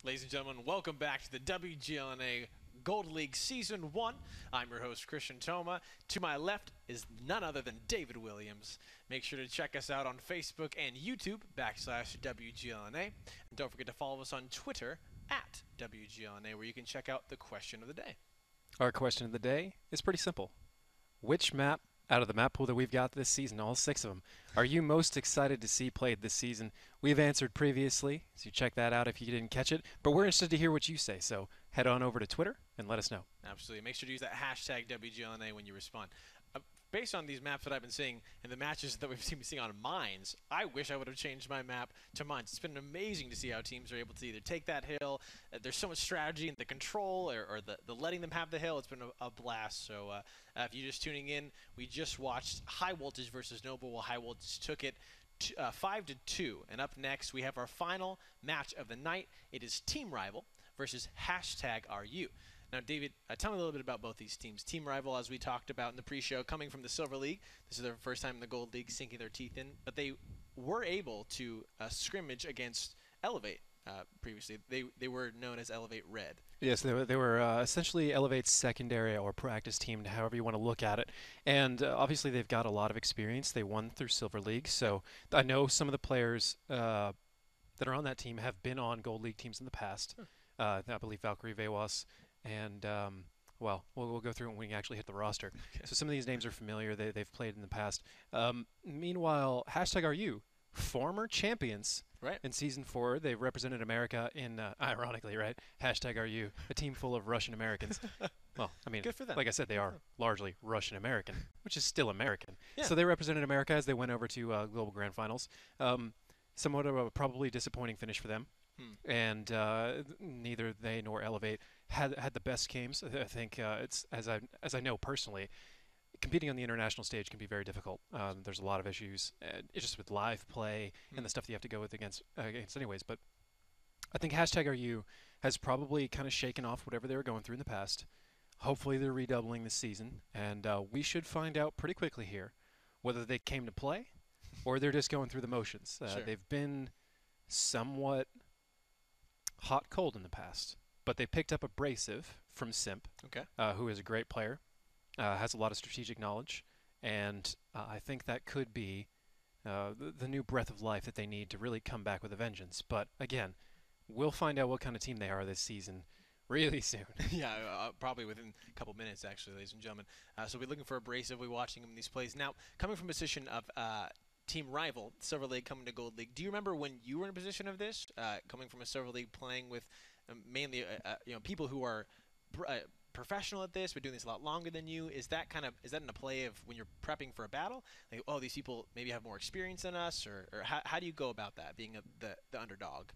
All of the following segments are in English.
Ladies and gentlemen, welcome back to the WGLNA Gold League Season 1. I'm your host, Christian Toma. To my left is none other than David Williams. Make sure to check us out on Facebook and YouTube, /WGLNA. And don't forget to follow us on Twitter, @WGLNA, where you can check out the question of the day. Our question of the day is pretty simple. Which map out of the map pool that we've got this season, all 6 of them, are you most excited to see played this season? We've answered previously, so check that out if you didn't catch it. But we're interested to hear what you say, so head on over to Twitter and let us know. Absolutely. Make sure to use that hashtag WGLNA when you respond. Based on these maps that I've been seeing and the matches that we've been seeing on Mines, I wish I would have changed my map to Mines. It's been amazing to see how teams are able to either take that hill. There's so much strategy in the control or the letting them have the hill. It's been a blast. So if you're just tuning in, we just watched High Voltage versus Noble, while High Voltage took it 5-2. And up next, we have our final match of the night. It is Team Rival versus #RU. Now, David, tell me a little bit about both these teams. Team Rival, as we talked about in the pre-show, coming from the Silver League. This is their first time in the Gold League, sinking their teeth in. But they were able to scrimmage against Elevate previously. They were known as Elevate Red. Yes, they were essentially Elevate's secondary or practice team, however you want to look at it. And obviously they've got a lot of experience. They won through Silver League. So I know some of the players that are on that team have been on Gold League teams in the past. I believe Valkyrie Vewas. And, well, we'll go through it when we actually hit the roster. Okay. So some of these names are familiar. They've played in the past. Meanwhile, #RU, former champions in Season 4. They've represented America in, ironically, right, #RU, a team full of Russian Americans. Well, I mean, Good for them. like I said, they are largely Russian American, which is still American. Yeah. So they represented America as they went over to Global Grand Finals. Somewhat of a probably disappointing finish for them. And neither they nor Elevate had the best games. I think it's as I know personally, competing on the international stage can be very difficult. There's a lot of issues, just with live play and the stuff that you have to go with against anyways. But I think #RU has probably kind of shaken off whatever they were going through in the past. Hopefully they're redoubling this season, and we should find out pretty quickly here whether they came to play or they're just going through the motions. Sure. They've been somewhat hot-cold in the past, but they picked up Abrasive from Simp, who is a great player, has a lot of strategic knowledge, and I think that could be the new breath of life that they need to really come back with a vengeance. But again, we'll find out what kind of team they are this season really soon. Yeah, probably within a couple minutes, actually, ladies and gentlemen. So we're looking for Abrasive. We're watching him in these plays. Now, coming from a position of Team Rival, Silver League coming to Gold League. Do you remember when you were in a position of this, coming from a Silver League, playing with mainly people who are professional at this, but doing this a lot longer than you? Is that in a play of when you're prepping for a battle? Like, oh, these people maybe have more experience than us, or how do you go about that, being the underdog?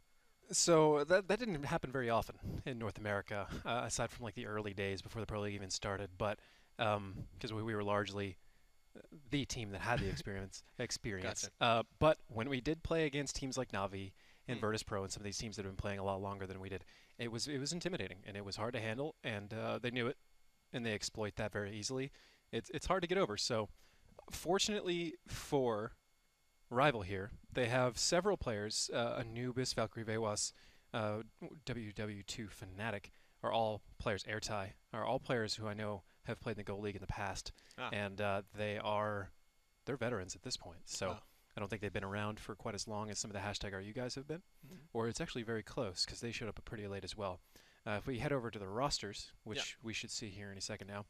So that didn't happen very often in North America, aside from like the early days before the Pro League even started. But because we were largely the team that had the experience. Gotcha. But when we did play against teams like Navi and Virtus Pro and some of these teams that have been playing a lot longer than we did, it was intimidating and it was hard to handle, and they knew it, and they exploit that very easily. It's hard to get over. So fortunately for Rival here, they have several players. Anubis, Valkyrie Vewas, WW2 Fnatic are all players. Airtie are all players who I know have played in the Gold League in the past, and they're veterans at this point. So I don't think they've been around for quite as long as some of the #RU guys have been, or it's actually very close because they showed up pretty late as well. If we head over to the rosters, which we should see here in a second now,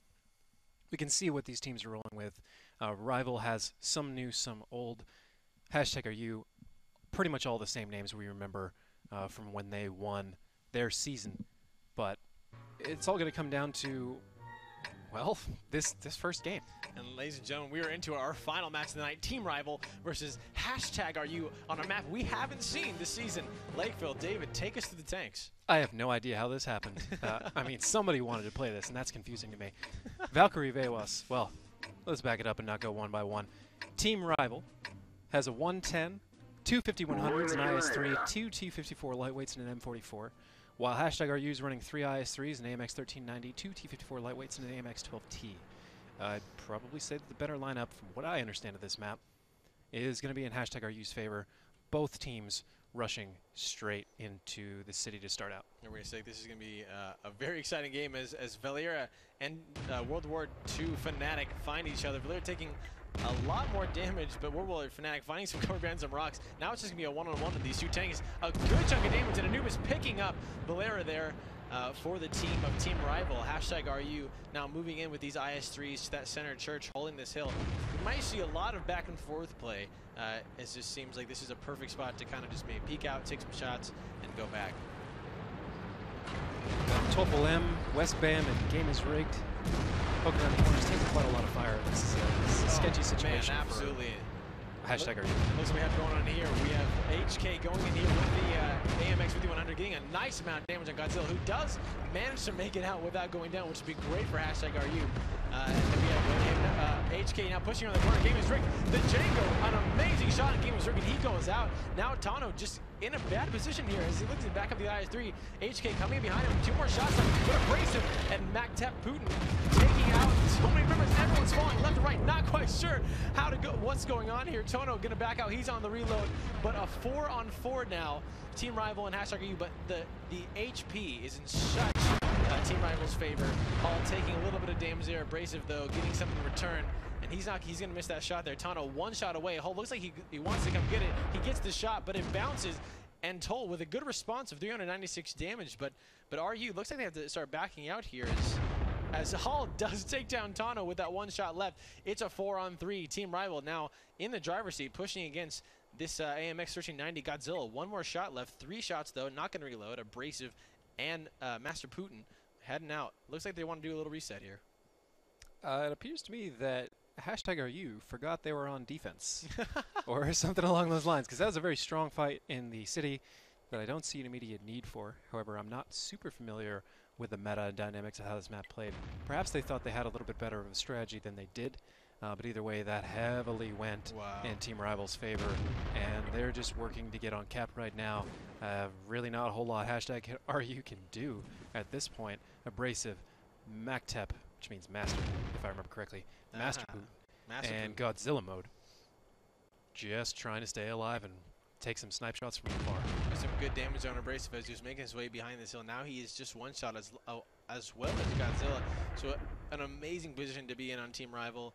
we can see what these teams are rolling with. Rival has some new, some old. #RU, pretty much all the same names we remember from when they won their season, but it's all going to come down to, well, this first game. And ladies and gentlemen, we are into our final match of the night. Team Rival versus #RU on a map we haven't seen this season. Lakeville. David, take us to the tanks. I have no idea how this happened. I mean, somebody wanted to play this, and that's confusing to me. Valkyrie Vewas, well, let's back it up and not go one by one. Team Rival has a 110, two 5100s, an IS-3, two T-54 lightweights, and an M44. While #RU is running 3 IS-3s, an AMX 1390, 2 T-54 lightweights, and an AMX 12T. I'd probably say that the better lineup, from what I understand of this map, is going to be in #RU's favor. Both teams rushing straight into the city to start out. And we're going to say this is going to be a very exciting game as Valera and World War II Fnatic find each other. Valera taking a lot more damage, but World War Fnatic finding some cover behind some rocks. Now it's just going to be a one-on-one with these two tanks. A good chunk of damage, and Anubis picking up Valera there for the team of Team Rival. #RU now moving in with these IS-3s to that center church, holding this hill. We might see a lot of back and forth play. It just seems like this is a perfect spot to kind of just maybe peek out, take some shots, and go back. Topol M, West Bam, and Game is Rigged. Poking around the corners, taking quite a lot of fire. This is a sketchy situation. Man, absolutely. #RU. Looks like we have going on here. We have HK going in here with the AMX 5100, getting a nice amount of damage on Godzilla, who does manage to make it out without going down, which would be great for #RU. And then we have HK now pushing on the corner. Game is rigged. The Django, an amazing shot, and Game is rigged, and he goes out. Now Tano just in a bad position here as he looks to back up the IS-3. HK coming in behind him. 2 more shots, but abrasive, and Maktep Putin taking out so many members. Everyone's falling left and right. Not quite sure how to go. What's going on here? Tono gonna back out. He's on the reload, but a 4-on-4 now. Team Rival and #RU, but the HP is in such Team Rival's favor. Hall taking a little bit of damage there. Abrasive though, getting something in return. And he's gonna miss that shot there. Tano 1 shot away. Hall looks like he wants to come get it. He gets the shot, but it bounces. And Toll with a good response of 396 damage. But RU looks like they have to start backing out here as Hall does take down Tano with that 1 shot left. It's a 4-on-3. Team Rival now in the driver's seat, pushing against this AMX 1390 Godzilla. 1 more shot left. 3 shots though, not gonna reload. Abrasive and Master Putin heading out. Looks like they want to do a little reset here. It appears to me that #RU forgot they were on defense or something along those lines, because that was a very strong fight in the city that I don't see an immediate need for. However, I'm not super familiar with the meta and dynamics of how this map played. Perhaps they thought they had a little bit better of a strategy than they did, but either way, that heavily went in Team Rival's favor, and they're just working to get on cap right now. Really not a whole lot #RU can do at this point. Abrasive, Maktep, which means Master, if I remember correctly, Master Boot, and Godzilla mode. Just trying to stay alive and take some snipe shots from afar. Some good damage on Abrasive as he was making his way behind this hill. Now he is just 1 shot as well as Godzilla. So an amazing position to be in on Team Rival,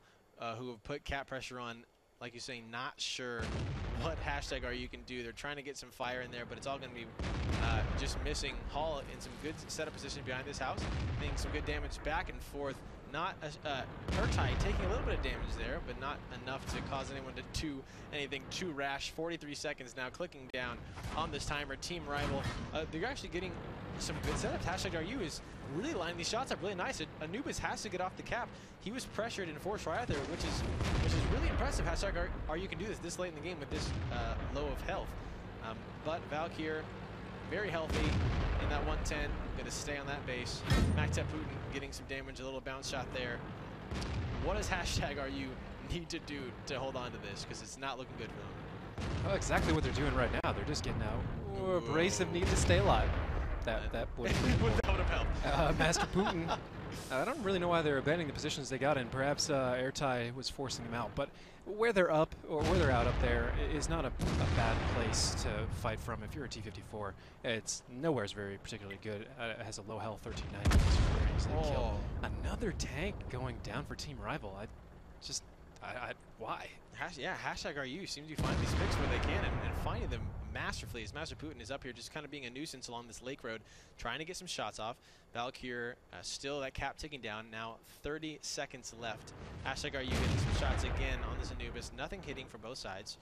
who have put cap pressure on. Like you're saying, not sure what #RU can do. They're trying to get some fire in there, but it's all going to be just missing. Hall in some good setup position behind this house, making some good damage back and forth. Not Urtai taking a little bit of damage there, but not enough to cause anyone to do anything too rash. 43 seconds now, clicking down on this timer. Team Rival, they're actually getting some good setups. #RU is really lining these shots up really nice. Anubis has to get off the cap. He was pressured and forced right out there, which is really impressive. #RU can do this late in the game with this low of health. But Valkyr, very healthy in that 110. Going to stay on that base. Maktep Putin getting some damage, a little bounce shot there. What does #RU need to do to hold on to this? Because it's not looking good for them. Well, exactly what they're doing right now. They're just getting out. Abrasive needs to stay alive. That would have helped. Master Putin. I don't really know why they're abandoning the positions they got in. Perhaps Airtie was forcing them out. But where they're up or where they're out up there is not a bad place to fight from. If you're a T-54, it's nowhere's very particularly good. It has a low health 1390. Very easily kill. Another tank going down for Team Rival. Why? #RU seems to be finding these picks where they can and finding them masterfully as Master Putin is up here just kind of being a nuisance along this lake road, trying to get some shots off. Valkyr still that cap ticking down. Now 30 seconds left. #RU getting some shots again on this Anubis. Nothing hitting from both sides.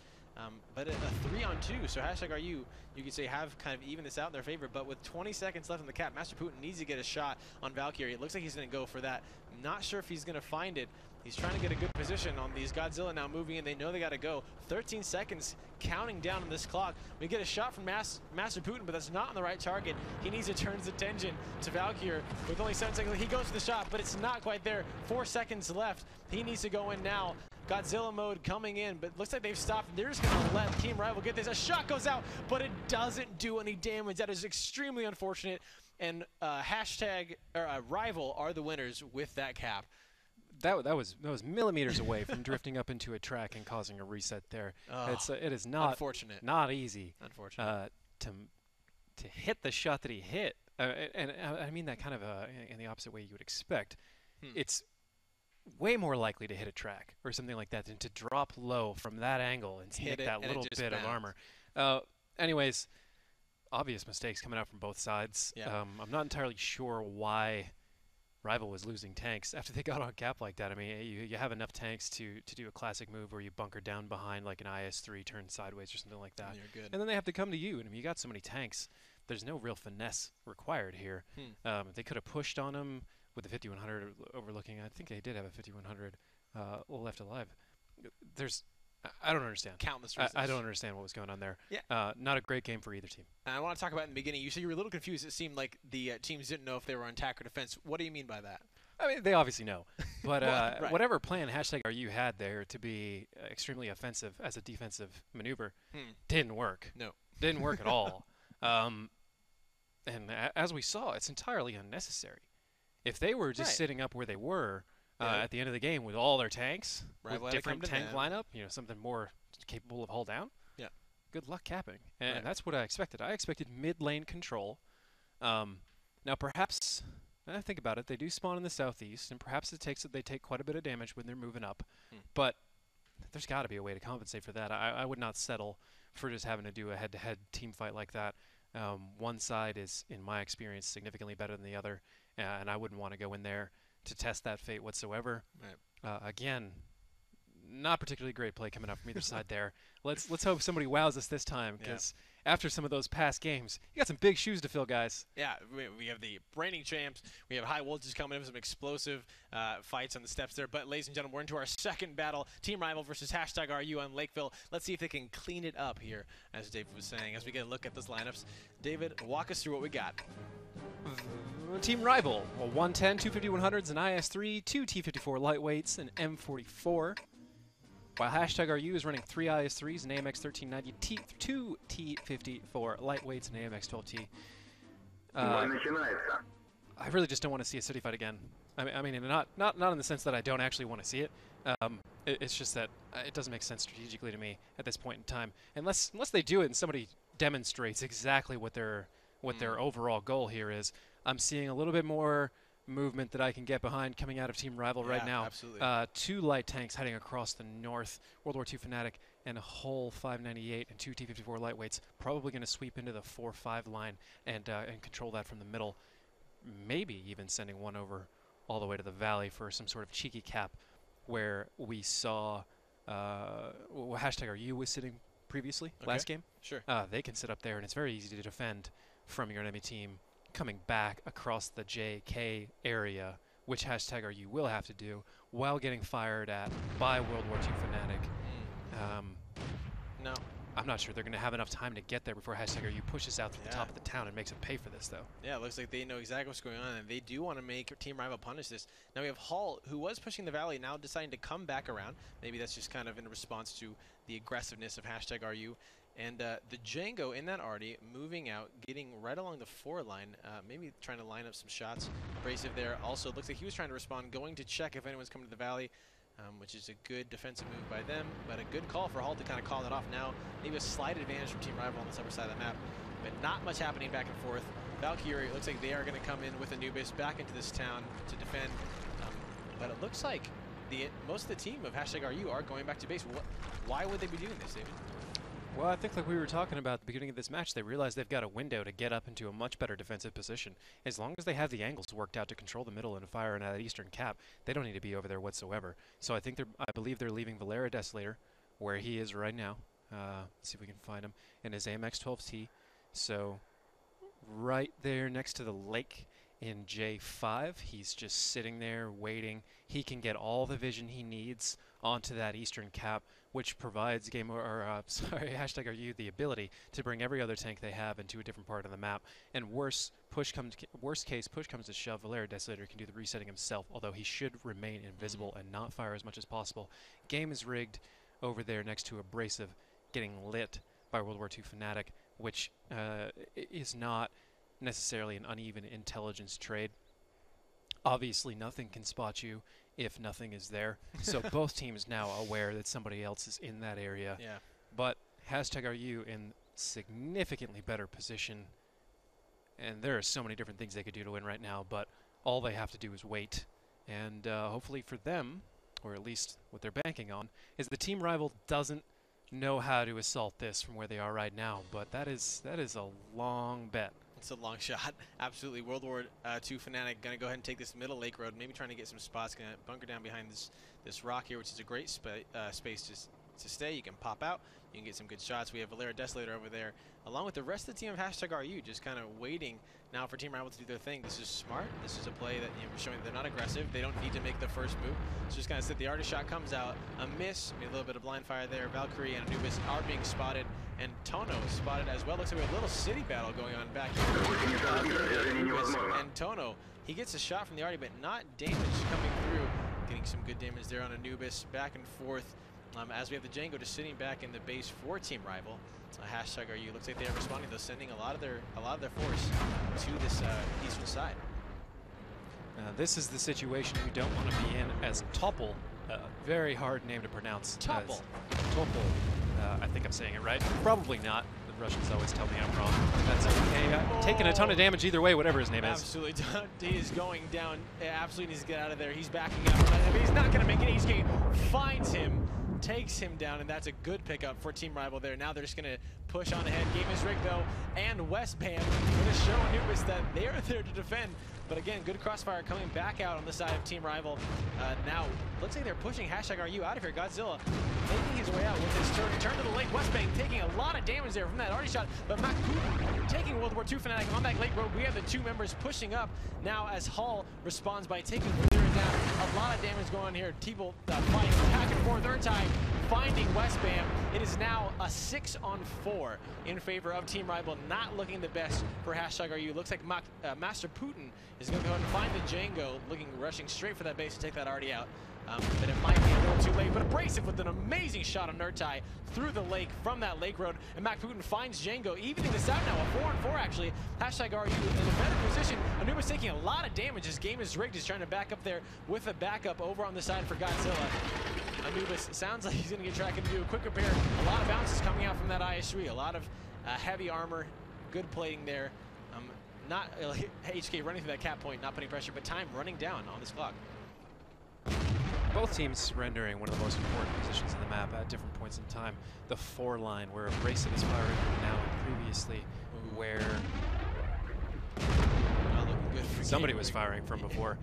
But a 3-on-2, so #RU, you could say, have kind of even this out in their favor, but with 20 seconds left on the cap, Master Putin needs to get a shot on Valkyrie. It looks like he's going to go for that. Not sure if he's going to find it. He's trying to get a good position on these. Godzilla now moving in. They know they got to go. 13 seconds counting down on this clock. We get a shot from Master Putin, but that's not on the right target. He needs to turn his attention to Valkyr. With only 7 seconds, he goes for the shot, but it's not quite there. 4 seconds left. He needs to go in now. Godzilla mode coming in, but looks like they've stopped. They're just going to let Team Rival get this. A shot goes out, but it doesn't do any damage. That is extremely unfortunate. And Rival are the winners with that cap. that was millimeters away from drifting up into a track and causing a reset there. Oh, It is not unfortunate. not easy. Unfortunate. To hit the shot that he hit, and I mean that kind of in the opposite way you would expect. It's way more likely to hit a track or something like that than to drop low from that angle and hit that little bit of armor. Anyways, obvious mistakes coming out from both sides. Yeah. I'm not entirely sure why Rival was losing tanks after they got on cap like that. I mean, you have enough tanks to do a classic move where you bunker down behind like an IS-3, turn sideways or something like that. You're good. And then they have to come to you. And I mean, you got so many tanks. There's no real finesse required here. They could have pushed on him with the 5100 overlooking. I think they did have a 5100 left alive. I don't understand. Countless reasons. I don't understand what was going on there. Yeah. Not a great game for either team. And I want to talk about in the beginning. You said you were a little confused. It seemed like the teams didn't know if they were on attack or defense. What do you mean by that? I mean, they obviously know. But Right. whatever plan #RU had there to be extremely offensive as a defensive maneuver didn't work. No. Didn't work at all. And as we saw, it's entirely unnecessary. If they were just sitting up where they were at the end of the game with all their tanks, with different tank lineup, something more capable of hull down, good luck capping. And that's what I expected. I expected mid-lane control. Now, perhaps, think about it, they do spawn in the southeast, and perhaps they take quite a bit of damage when they're moving up. But there's got to be a way to compensate for that. I would not settle for just having to do a head-to-head team fight like that. One side is, in my experience, significantly better than the other, and I wouldn't want to go in there to test that fate whatsoever. Right. Again, not particularly great play coming up from either side there. Let's hope somebody wows us this time, because after some of those past games, you got some big shoes to fill, guys. Yeah, we have the reigning champs. We have high voltage coming in, some explosive fights on the steps there. But, ladies and gentlemen, we're into our second battle. Team Rival versus #RU on Lakeville. Let's see if they can clean it up here, as David was saying, as we get a look at those lineups. David, walk us through what we got. Team Rival, 110, 250 100s, an IS-3, 2 T-54 lightweights, an M44. While #RU is running 3 IS-3s, an AMX 1390, 2 T-54 lightweights, and an AMX 12T. I really just don't want to see a city fight again. I mean, not in the sense that I don't actually want to see it. It's just that it doesn't make sense strategically to me at this point in time, unless they do it and somebody demonstrates exactly what their overall goal here is. I'm seeing a little bit more movement that I can get behind coming out of Team Rival right now. Absolutely. 2 light tanks heading across the north, World War II Fanatic, and a whole 598 and 2 T-54 lightweights, probably going to sweep into the 4-5 line and control that from the middle, maybe even sending one over all the way to the valley for some sort of cheeky cap where we saw #RU was sitting previously last game. Sure. They can sit up there, and it's very easy to defend from your enemy team coming back across the JK area, which #RU will have to do while getting fired at by World War II Fanatic. No. I'm not sure they're going to have enough time to get there before #RU pushes out to the top of the town and makes them pay for this, though. Yeah, it looks like they know exactly what's going on, and they do want to make Team Rival punish this. Now we have Hall, who was pushing the valley, now deciding to come back around. Maybe that's just kind of in response to the aggressiveness of #RU. And the Django in that arty moving out, getting right along the 4 line, maybe trying to line up some shots. Abrasive there. Also, looks like he was trying to respond, going to check if anyone's coming to the valley, which is a good defensive move by them, but a good call for Hall to kind of call it off now. Maybe a slight advantage from Team Rival on this upper side of the map, but not much happening back and forth. Valkyrie, it looks like they are going to come in with Anubis back into this town to defend, but it looks like most of the team of #RU are going back to base. Why would they be doing this, David? Well, I think like we were talking about at the beginning of this match, they realize they've got a window to get up into a much better defensive position. As long as they have the angles worked out to control the middle and fire in that eastern cap, they don't need to be over there whatsoever. So I believe they're leaving Valera Desolator where he is right now. Let's see if we can find him in his AMX 12T. So right there next to the lake in J5, he's just sitting there waiting. He can get all the vision he needs onto that eastern cap, which provides #RU the ability to bring every other tank they have into a different part of the map. And worst case, push comes to shove, Valera Desolator can do the resetting himself, although he should remain invisible and not fire as much as possible. Game is rigged over there next to Abrasive, getting lit by World War II Fanatic, which is not necessarily an uneven intelligence trade. Obviously, nothing can spot you if nothing is there. So both teams now aware that somebody else is in that area. Yeah. But #RU in significantly better position. And there are so many different things they could do to win right now, but all they have to do is wait. And hopefully for them, or at least what they're banking on, is the Team Rival doesn't know how to assault this from where they are right now. But that is a long bet. It's a long shot. Absolutely. World War II Fnatic going to go ahead and take this middle lake road, maybe trying to get some spots. Going to bunker down behind this rock here, which is a great space to stay. You can pop out. You can get some good shots. We have Valera Desolator over there, along with the rest of the team of #RU, just kind of waiting now for Team Rival to do their thing. This is smart. This is a play that, you know, showing that they're not aggressive. They don't need to make the first move. So just kind of sit. The artist shot comes out, a miss, maybe a little bit of blind fire there. Valkyrie and Anubis are being spotted, and Tono is spotted as well. Looks like we have a little city battle going on back here. Anubis and Tono. He gets a shot from the arty, but not damage coming through. Getting some good damage there on Anubis. Back and forth. As we have the Django just sitting back in the base for Team Rival. #RU looks like they are responding. They're sending a lot of their force to this eastern side. This is the situation you don't want to be in as Topple. Very hard name to pronounce. Topple. Topple. I think I'm saying it right. Probably not. The Russians always tell me I'm wrong. That's okay. Taking a ton of damage either way, whatever his name is. Absolutely. He is going down. Absolutely needs to get out of there. He's backing up. But he's not going to make it. He finds him, takes him down, and that's a good pickup for Team Rival there. Now they're just going to push on ahead. Game is rigged, though, and Westbam going to show Anubis that they are there to defend. But again, good crossfire coming back out on the side of Team Rival. Now, looks like they're pushing #RU out of here. Godzilla making his way out with his turn to the lake. Westbank taking a lot of damage there from that arty shot. But Makuta taking World War II Fnatic on that lake road. We have the two members pushing up now as Hall responds by taking Valera down. A lot of damage going on here. T-Bolt fighting back and forth. Urtai finding Westbam. It is now a 6-on-4 in favor of Team Rival. Not looking the best for #RU. Looks like Master Putin is going to go ahead and find the Django, rushing straight for that base to take that arty out. But it might be a little too late. But Abrasive with an amazing shot on Urtai through the lake from that lake road. And Mac Putin finds Django, evening this out now. A 4-on-4 actually. #RU in a better position. Anubis taking a lot of damage. His game is rigged. He's trying to back up there with a backup over on the side for Godzilla. Anubis sounds like he's going to get track and do a quick repair. A lot of bounces coming out from that IS-3. A lot of heavy armor. Good plating there. Not HK running through that cap point, not putting pressure, but time running down on this clock. Both teams surrendering one of the most important positions in the map at different points in time. The 4 line, where Abrasive is firing from now and previously where Not looking good for somebody was firing from before.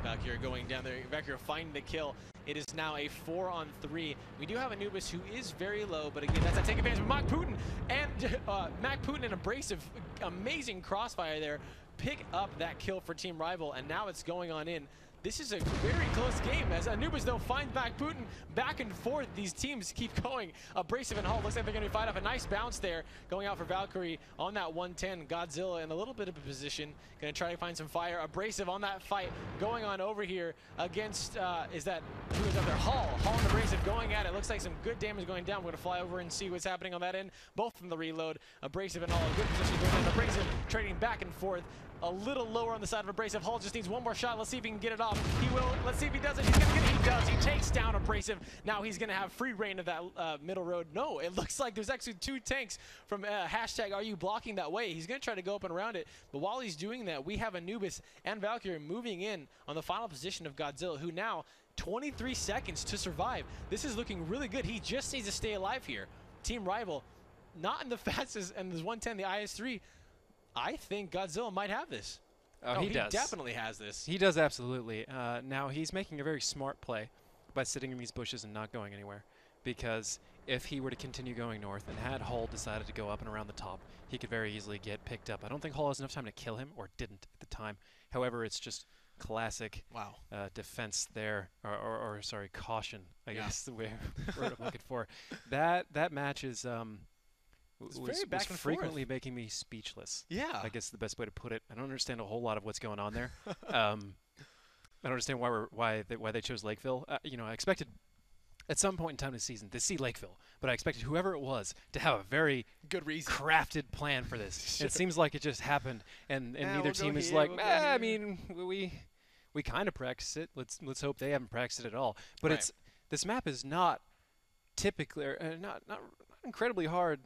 Valkyrie going down there. Valkyrie finding the kill. It is now a 4-on-3. We do have Anubis, who is very low, but again, that's a take advantage of Mac Putin. And Mac Putin and Abrasive, amazing crossfire there, pick up that kill for Team Rival, and now it's going on in. This is a very close game as Anubis, though, finds back Putin. Back and forth, these teams keep going. Abrasive and Hall looks like they're going to fight off a nice bounce there. Going out for Valkyrie on that 110. Godzilla in a little bit of a position. Going to try to find some fire. Abrasive on that fight. Going on over here against, who is up there? Hall and Abrasive going at it. Looks like some good damage going down. We're going to fly over and see what's happening on that end. Both from the reload. Abrasive and Hall in good position going down. Abrasive trading back and forth. A little lower on the side of Abrasive. Hall just needs one more shot. Let's see if he can get it off. He will. Let's see if he does it. He's going to get it. He does. He takes down Abrasive. Now he's going to have free reign of that middle road. No, it looks like there's actually 2 tanks from #RU blocking that way. He's going to try to go up and around it. But while he's doing that, we have Anubis and Valkyrie moving in on the final position of Godzilla, who now 23 seconds to survive. This is looking really good. He just needs to stay alive here. Team Rival, not in the fastest, and there's 110, the IS-3. I think Godzilla might have this. Oh, he does. He definitely has this. He does, absolutely. Now, he's making a very smart play by sitting in these bushes and not going anywhere. Because if he were to continue going north and had Hall decided to go up and around the top, he could very easily get picked up. I don't think Hall has enough time to kill him, or didn't at the time. However, it's just classic defense there, or sorry, caution, I guess the word I'm looking for. That match is... was frequently making me speechless. Yeah. I guess the best way to put it. I don't understand a whole lot of what's going on there. I don't understand why they chose Lakeville. You know, I expected at some point in time this season to see Lakeville, but I expected whoever it was to have a very Good reason. crafted plan for this. Sure. It seems like it just happened, and Yeah, neither we'll go team is here, like, we'll go I here." mean, we kind of practice it. Let's hope they haven't practiced it at all. But Right. this map is not typically not incredibly hard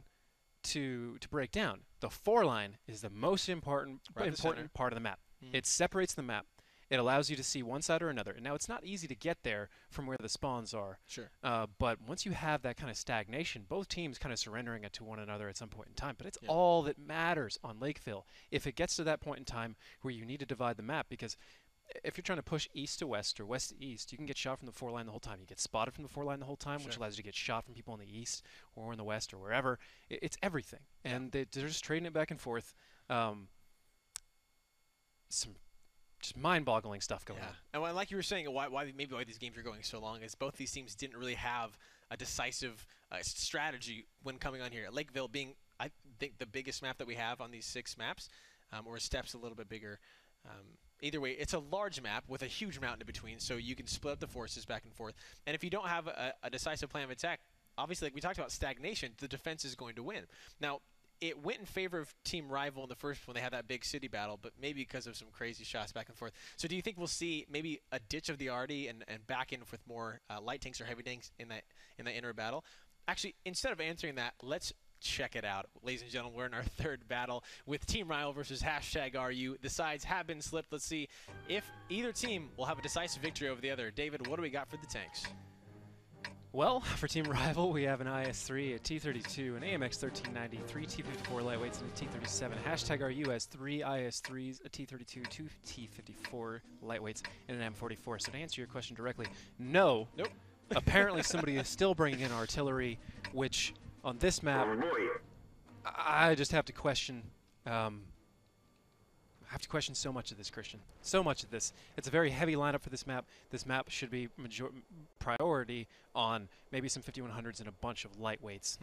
to break down. The 4-line is the most important Right, the center. part of the map. Mm. It separates the map. It allows you to see one side or another. And now it's not easy to get there from where the spawns are. Sure. But once you have that kind of stagnation, both teams kind of surrendering it to one another at some point in time. But it's Yeah. all that matters on Lakeville. If it gets to that point in time where you need to divide the map, because if you're trying to push east to west or west to east, you can get shot from the 4-line the whole time. You get spotted from the 4-line the whole time, which Sure. allows you to get shot from people in the east or in the west or wherever. It's everything. Yeah. And they're just trading it back and forth. Some just mind-boggling stuff going on. And like you were saying, why these games are going so long is both these teams didn't really have a decisive strategy when coming on here. Lakeville being, I think, the biggest map that we have on these 6 maps, or Steps a little bit bigger. Either way, it's a large map with a huge mountain in between, so you can split up the forces back and forth. And if you don't have a decisive plan of attack, obviously, like we talked about stagnation, the defense is going to win. Now, it went in favor of Team Rival in the first when they had that big city battle, but maybe because of some crazy shots back and forth. So do you think we'll see maybe a ditch of the arty and back in with more light tanks or heavy tanks in that inner battle? Actually, instead of answering that, let's check it out. Ladies and gentlemen, we're in our 3rd battle with Team Rival versus #RU. The sides have been slipped. Let's see if either team will have a decisive victory over the other. David, what do we got for the tanks? Well, for Team Rival, we have an IS-3, a T-32, an AMX-1390, 3 T-54 lightweights, and a T-37. #RU has 3 IS-3s, a T-32, 2 T-54 lightweights, and an M44. So to answer your question directly, no. Nope. Apparently somebody is still bringing in artillery, which on this map, I just have to question. I have to question so much of this, Christian. So much of this. It's a very heavy lineup for this map. This map should be priority on maybe some 5100s and a bunch of lightweights.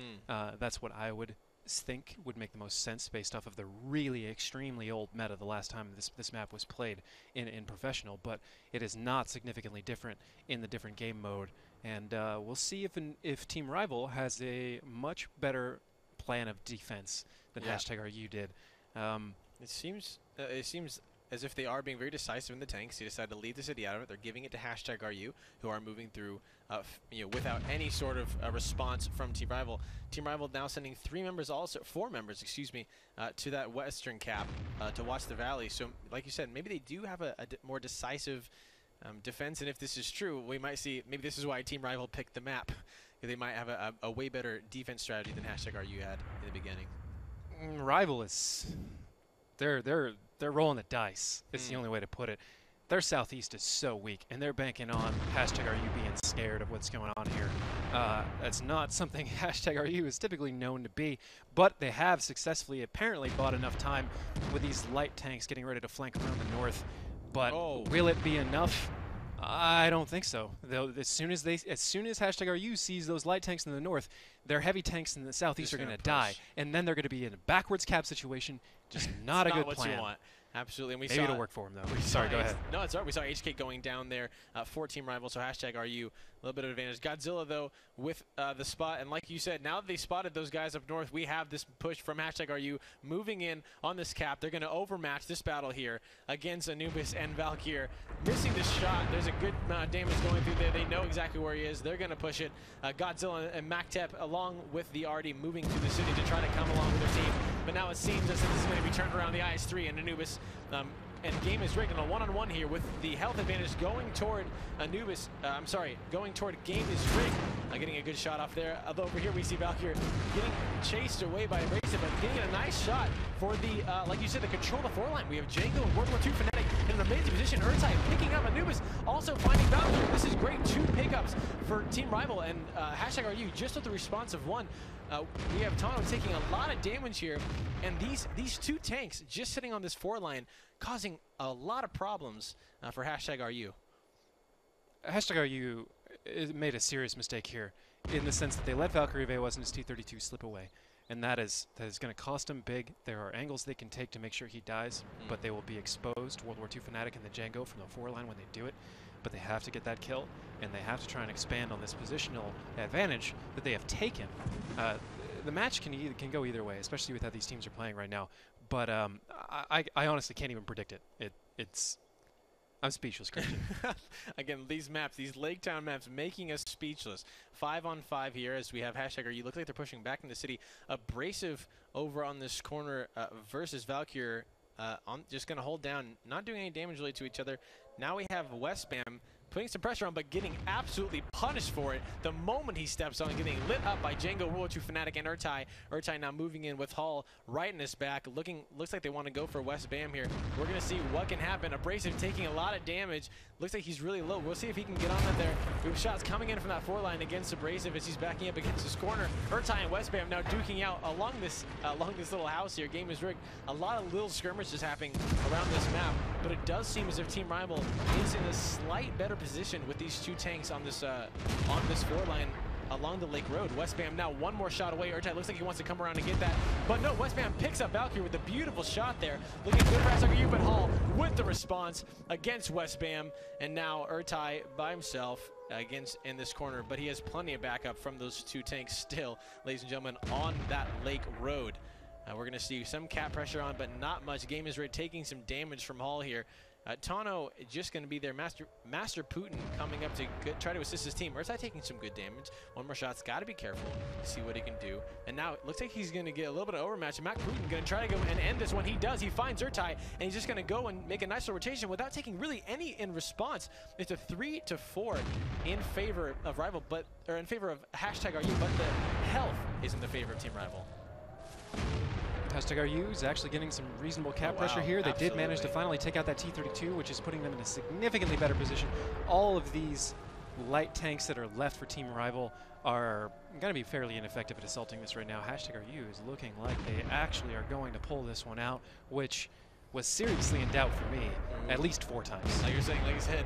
That's what I would think would make the most sense based off of the really extremely old meta the last time this map was played in professional. But it is not significantly different in the different game mode. And we'll see if Team Rival has a much better plan of defense than #RU did. It seems as if they are being very decisive in the tanks. They decided to leave the city out of it. They're giving it to #RU, who are moving through without any sort of response from Team Rival. Team Rival now sending 4 members, excuse me, to that western cap to watch the valley. So, like you said, maybe they do have a more decisive defense. And if this is true, we might see maybe this is why Team Rival picked the map. They might have a way better defense strategy than #RU had in the beginning. Rival is they're rolling the dice. It's the only way to put it. Their southeast is so weak, and they're banking on #RU being scared of what's going on here. That's not something #RU is typically known to be, but they have successfully apparently bought enough time with these light tanks getting ready to flank around the north. But will it be enough? I don't think so. Though as soon as #RU sees those light tanks in the north, their heavy tanks in the southeast are going to die, and then they're going to be in a backwards cap situation. Just not a good what plan. You want. Absolutely. And we Maybe saw it'll work for him though. Sorry, go ahead. No, it's all right. We saw HK going down there for Team Rival, so #RU, a little bit of advantage. Godzilla, though, with the spot. And like you said, now that they spotted those guys up north, we have this push from #RU moving in on this cap. They're going to overmatch this battle here against Anubis and Valkyr. Missing the shot. There's a good amount of damage going through there. They know exactly where he is. They're going to push it. Godzilla and Mactep, along with the Arty, moving through the city to try to come along with their team. But now it seems as if this is going to be turned around the IS-3 and Anubis. And game is rigged on a one-on-one here with the health advantage going toward Anubis. Going toward Game is rigged. Getting a good shot off there. Although over here we see Valkyr getting chased away by Abrasive, but getting a nice shot for the, like you said, the control of the 4-line. We have Django and World War II Fnatic in an amazing position. Urtai picking up Anubis, also finding Valkyr. This is great. 2 pickups for Team Rival, and #RU just with the response of 1. We have Tano taking a lot of damage here, and these 2 tanks just sitting on this 4-line causing a lot of problems for #RU. #RU made a serious mistake here in the sense that they let Valkyrie Vewas and his T-32 slip away. And that is going to cost him big. There are angles they can take to make sure he dies, but they will be exposed. World War II Fnatic and the Django from the 4-line when they do it. but they have to get that kill, and they have to try and expand on this positional advantage that they have taken. The match can go either way, especially with how these teams are playing right now. But I honestly can't even predict it. I'm speechless, Christian. Again, these maps, these Lake Town maps, making us speechless. 5-on-5 here as we have #RU. Look like they're pushing back in the city. Abrasive over on this corner versus Valkyr. Just going to hold down, not doing any damage really to each other. Now we have Westbam putting some pressure on, but getting absolutely punished for it the moment he steps on, getting lit up by Django, World 2 Fnatic, and Urtai. Urtai now moving in with Hall right in his back. Looks like they want to go for West Bam here. We're going to see what can happen. Abrasive taking a lot of damage. Looks like he's really low. We'll see if he can get on it there. We have shots coming in from that 4 line against Abrasive as he's backing up against his corner. Urtai and West Bam now duking out along this little house here. Game is rigged. A lot of little skirmishes happening around this map, but it does seem as if Team Rival is in a slight better position with these 2 tanks on this 4 line along the Lake Road. Westbam now 1 more shot away. Urtai looks like he wants to come around and get that, but no, Westbam picks up Valkyrie with a beautiful shot there. Looking good for #RU, but Hall with the response against Westbam, and now Urtai by himself in this corner, but he has plenty of backup from those 2 tanks still, ladies and gentlemen, on that Lake Road. We're going to see some cap pressure on, but not much. Game is Red taking some damage from Hall here. Tano just going to be there. Master Putin coming up to try to assist his team. Urtai taking some good damage. 1 more shot's got to be careful to see what he can do. And now it looks like he's going to get a little bit of overmatch. Mac Putin going to try to go and end this one. He does. He finds Urtai, and he's just going to go and make a nice little rotation without taking really any in response. It's a 3-4 in favor of Rival, or in favor of #RU, but the health is in the favor of Team Rival. #RU is actually getting some reasonable cap pressure here. They did manage to finally take out that T-32, which is putting them in a significantly better position. All of these light tanks that are left for Team Rival are going to be fairly ineffective at assaulting this right now. #RU is looking like they actually are going to pull this one out, which was seriously in doubt for me at least 4 times. Like you're saying, like you said,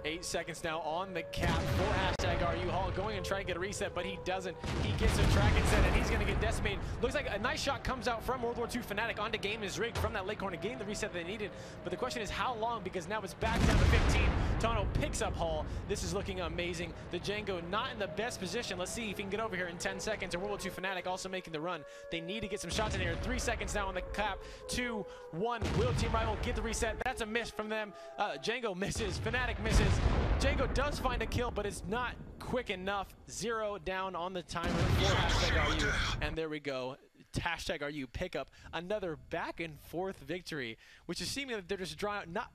8 seconds now on the cap for #RU. Hall going and trying to get a reset, but he doesn't. He gets a track and set, and he's going to get decimated. Looks like a nice shot comes out from World War II Fnatic onto Game is Rigged from that late corner, getting the reset they needed. But the question is how long, because now it's back down to 15. Tono picks up Hall. This is looking amazing. The Django not in the best position. Let's see if he can get over here in 10 seconds. And World War II Fnatic also making the run. They need to get some shots in here. 3 seconds now on the cap. 2, 1. Will Team Rival get the reset? That's a miss from them. Django misses. Fnatic misses. Django does find a kill, but it's not quick enough. 0 down on the timer for #RU. And there we go. #RU pick up another back and forth victory, which is seeming that they're just drawing out.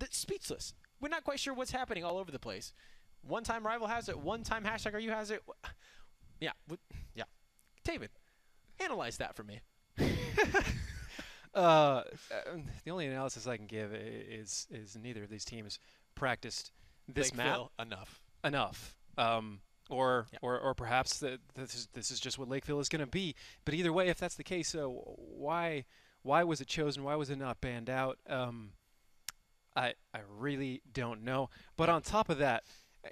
Speechless. We're not quite sure what's happening all over the place. One time Rival has it, one time #RU has it. Yeah. David, analyze that for me. The only analysis I can give is neither of these teams practiced this map enough. Or perhaps this is just what Lakeville is going to be. But either way, if that's the case, why was it chosen? Why was it not banned out? I really don't know. But on top of that,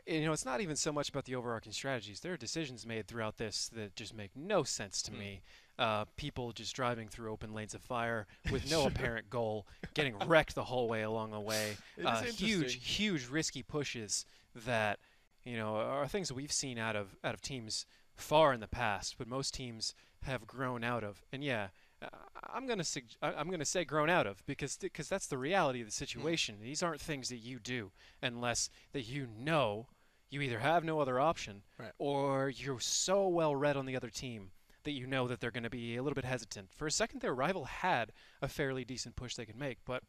it's not even so much about the overarching strategies. There are decisions made throughout this that just make no sense to me. People just driving through open lanes of fire with no apparent goal, getting wrecked the whole way along the way. Huge risky pushes that are things that we've seen out of teams far in the past, but most teams have grown out of. And yeah, I'm gonna say grown out of because that's the reality of the situation. These aren't things that you do unless that you either have no other option, right, or you're so well read on the other team that you know that they're going to be a little bit hesitant. For a second, their Rival had a fairly decent push they could make, but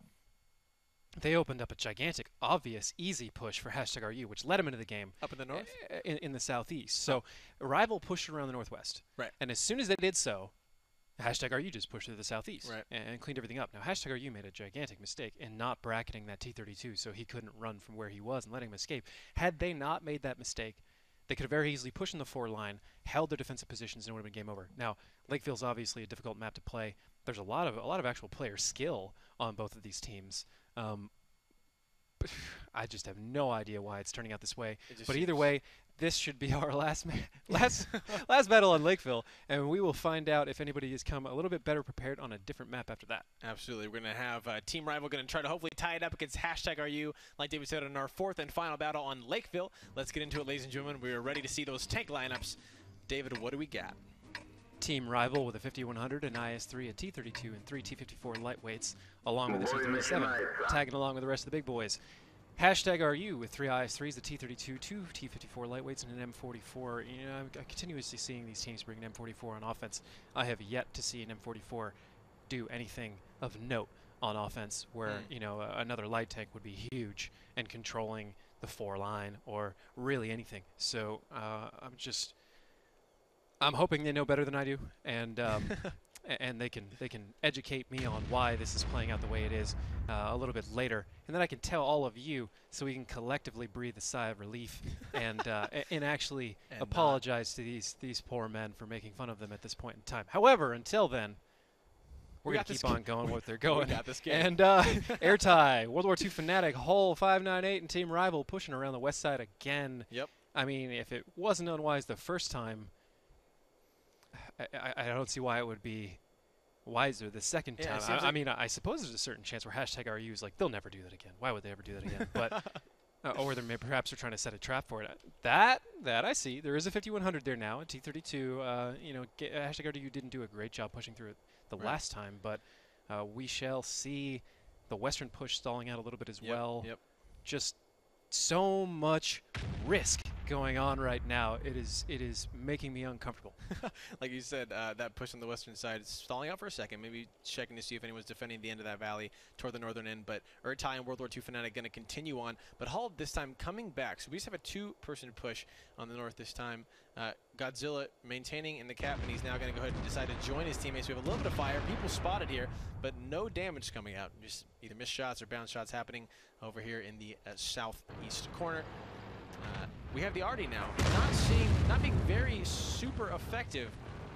they opened up a gigantic, obvious, easy push for #RU, which led them into the game. Up in the north? In the southeast. So Rival pushed around the northwest. Right. And as soon as they did so, #RU just pushed to the southeast, right, and cleaned everything up. Now, #RU made a gigantic mistake in not bracketing that T-32 so he couldn't run from where he was and letting him escape. Had they not made that mistake, they could have very easily pushed in the 4 line, held their defensive positions, and it would have been game over. Now, Lakeville's obviously a difficult map to play. There's a lot of actual player skill on both of these teams. I just have no idea why it's turning out this way. But either seems- way, this should be our last last battle on Lakeville, and we will find out if anybody has come a little bit better prepared on a different map after that. Absolutely. We're going to have Team Rival going to try to hopefully tie it up against #RU, like David said, in our 4th and final battle on Lakeville. Let's get into it, ladies and gentlemen. We are ready to see those tank lineups. David, what do we got? Team Rival with a 5100, an IS-3, a T-32, and 3 T-54 lightweights, along with a T-37, tagging along with the rest of the big boys. #RU with 3 IS-3s, a T-32, 2 T-54 lightweights, and an M44. You know, I'm continuously seeing these teams bring an M44 on offense. I have yet to see an M44 do anything of note on offense where, you know, another light tank would be huge and controlling the 4 line or really anything. So I'm hoping they know better than I do, and and they can educate me on why this is playing out the way it is a little bit later, and then I can tell all of you so we can collectively breathe a sigh of relief and actually apologize to these poor men for making fun of them at this point in time. However, until then, we're going to keep on going what they're going. We got this game. And air tie, World War II Fanatic, Hull 598, and Team Rival pushing around the west side again. Yep. I mean, if it wasn't unwise the first time, I don't see why it would be wiser the second time. I mean, I suppose there's a certain chance where #RU is like, they'll never do that again. Why would they ever do that again? But or perhaps they're trying to set a trap for it. That I see. There is a 5100 there now, a T-32. You know, #RU didn't do a great job pushing through it the last time, but we shall see the western push stalling out a little bit as well. Yep. Just so much risk going on right now. It is making me uncomfortable. Like you said, that push on the western side is stalling out for a second, maybe checking to see if anyone's defending the end of that valley toward the northern end. But Urtai and World War II Fanatic going to continue on, but Hull this time coming back. So we just have a 2-person push on the north this time. Godzilla maintaining in the cap, and he's now going to go ahead and decide to join his teammates. We have a little bit of fire, people spotted here, but no damage coming out. Just either missed shots or bounce shots happening over here in the southeast corner. We have the Artie now, not being very super effective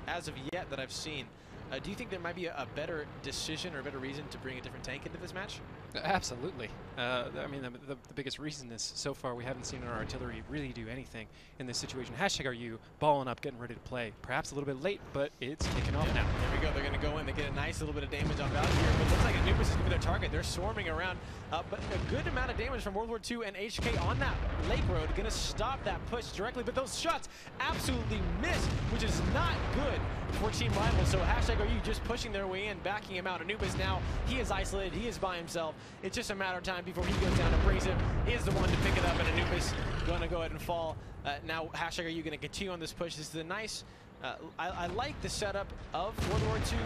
as of yet that I've seen. Do you think there might be a better decision or a better reason to bring a different tank into this match? Absolutely. I mean, the biggest reason is so far we haven't seen our artillery really do anything in this situation. #RU balling up, getting ready to play. Perhaps a little bit late, but it's kicking off now. There we go. They're going to go in. They get a nice little bit of damage on Valkyrie here, but it looks like Anubis is going to be their target. They're swarming around, but a good amount of damage from World War II and HK on that lake road. Going to stop that push directly, but those shots absolutely missed, which is not good for Team Rival. So #RU just pushing their way in, backing him out. Anubis now, he is isolated. He is by himself. It's just a matter of time before he goes down. Abrasive is the one to pick it up, and Anubis going to go ahead and fall. Now #RU going to continue on this push. This is a nice, I like the setup of World War II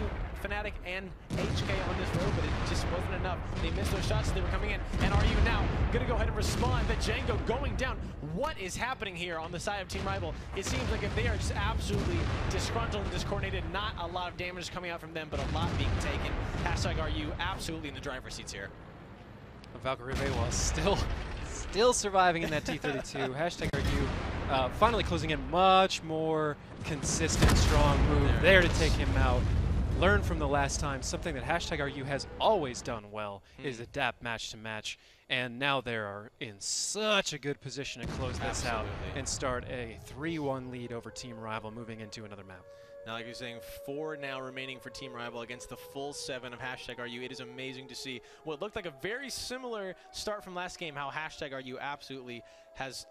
Fanatic and HK on this road, but it just wasn't enough. They missed those shots as they were coming in, and RU now going to go ahead and respond. The Django going down. What is happening here on the side of Team Rival? It seems like if they are just absolutely disgruntled and discoordinated, not a lot of damage coming out from them, but a lot being taken. #RU absolutely in the driver's seats here. Valkyrie was still surviving in that T-32. #RU finally closing in, much more consistent, strong move there to take him out. Learn from the last time. Something that #RU has always done well is adapt match to match. And now they are in such a good position to close this out and start a 3-1 lead over Team Rival, moving into another map. Now, like you're saying, 4 now remaining for Team Rival against the full 7 of #RU. It is amazing to see what looked like a very similar start from last game, how #RU absolutely has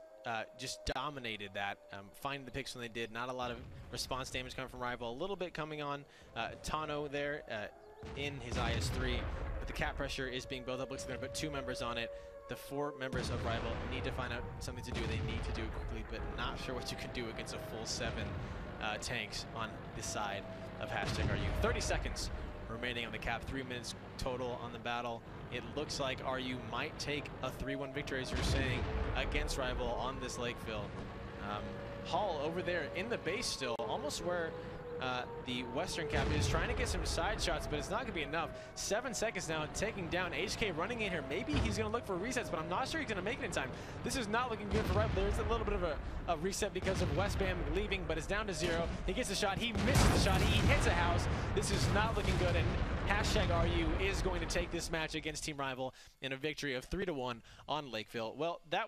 just dominated that, finding the picks when they did. Not a lot of response damage coming from Rival. A little bit coming on Tano there in his IS-3, but the cap pressure is being built up. Looks like they're going to put 2 members on it. The 4 members of Rival need to find out something to do. They need to do it quickly, but not sure what you can do against a full 7 tanks on this side of #RU. 30 seconds remaining on the cap, 3 minutes total on the battle. It looks like RU might take a 3-1 victory, as you're saying, against Rival on this Lakeville. Hull over there in the base still, almost where the Western cap is trying to get some side shots, but it's not going to be enough. 7 seconds now, taking down HK, running in here. Maybe he's going to look for resets, but I'm not sure he's going to make it in time. This is not looking good for Rival. There's a little bit of a reset because of Westbam leaving, but it's down to 0. He gets a shot. He misses the shot. He hits a house. This is not looking good, and #RU is going to take this match against Team Rival in a victory of 3-1 on Lakeville. Well, that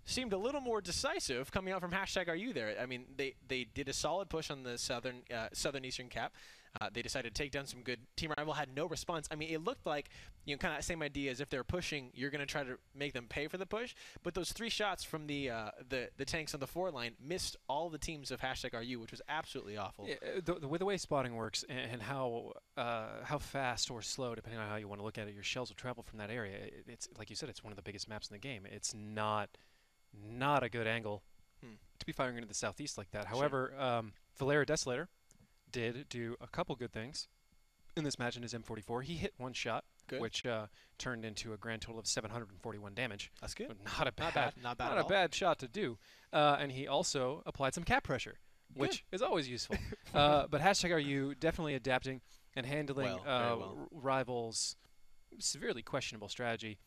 seemed a little more decisive coming out from #RU there. I mean, they did a solid push on the southeastern cap. They decided to take down some good. Team Rival had no response. I mean, it looked like, kind of same idea as if they're pushing, you're going to try to make them pay for the push. But those 3 shots from the tanks on the 4 line missed all the teams of #RU, which was absolutely awful. Yeah, the way spotting works and how fast or slow, depending on how you want to look at it, your shells will travel from that area. It's like you said, it's one of the biggest maps in the game. It's not a good angle to be firing into the southeast like that. However, Valera Desolator did do a couple good things in this match in his M44. He hit 1 shot, which turned into a grand total of 741 damage. That's good. Not a bad shot to do. And he also applied some cap pressure, which is always useful. But #RU definitely adapting and handling Rival's severely questionable strategy.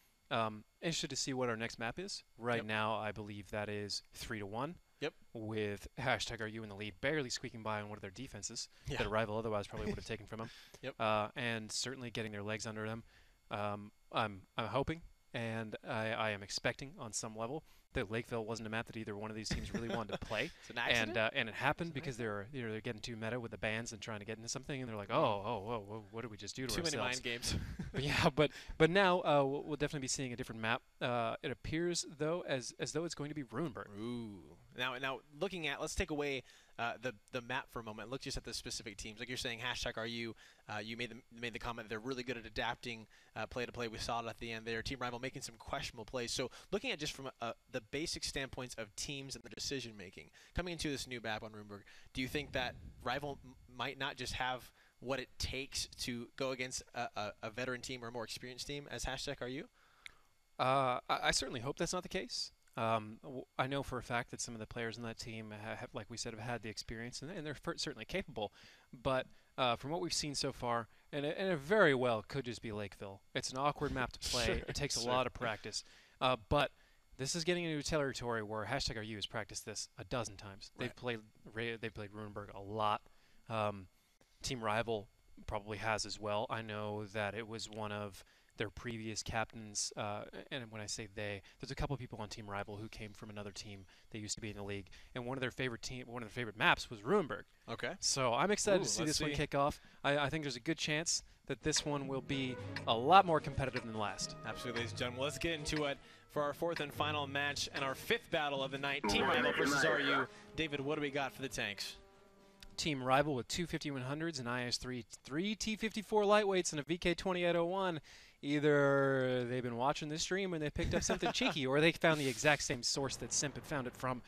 Interested to see what our next map is. Right now, I believe that is 3-1. Yep. With #RU in the lead, barely squeaking by on one of their defenses that a Rival otherwise probably would have taken from them. Yep. And certainly getting their legs under them. I'm hoping and I am expecting on some level that Lakeville wasn't a map that either one of these teams really wanted to play. It's an accident. And it happened because they're getting too meta with the bans and trying to get into something, and they're like, oh, what did we just do to ourselves? Too many mind games. but now we'll definitely be seeing a different map. It appears though as though it's going to be Ruinberg. Ooh. Now looking at, let's take away the map for a moment. Look just at the specific teams. Like you're saying, #RU. You made the comment they're really good at adapting play to play. We saw it at the end there. Team Rival making some questionable plays. So looking at just from the basic standpoints of teams and their decision making coming into this new map on Ruinberg, do you think that Rival might not just have what it takes to go against a veteran team or a more experienced team as #RU? I certainly hope that's not the case. I know for a fact that some of the players in that team have, like we said, have had the experience, and they're certainly capable. But from what we've seen so far, and it very well could just be Lakeville. It's an awkward map to play. Sure, it takes a lot of practice. But this is getting into territory where #RU has practiced this a dozen times. Right. They've played Ruinberg a lot. Team Rival probably has as well. I know that it was one of their previous captains, and when I say they, there's a couple of people on Team Rival who came from another team that used to be in the league, and one of their favorite maps was Ruinberg. Okay. So I'm excited to see this one kick off. I think there's a good chance that this one will be a lot more competitive than the last. Absolutely, ladies and gentlemen. Let's get into it for our 4th and final match and our 5th battle of the night. Team Rival versus RU. David, what do we got for the tanks? Team Rival with 2 5100s and IS-3, 3 T54 lightweights, and a VK2801. Either they've been watching this stream and they picked up something cheeky, or they found the exact same source that Simp had found it from.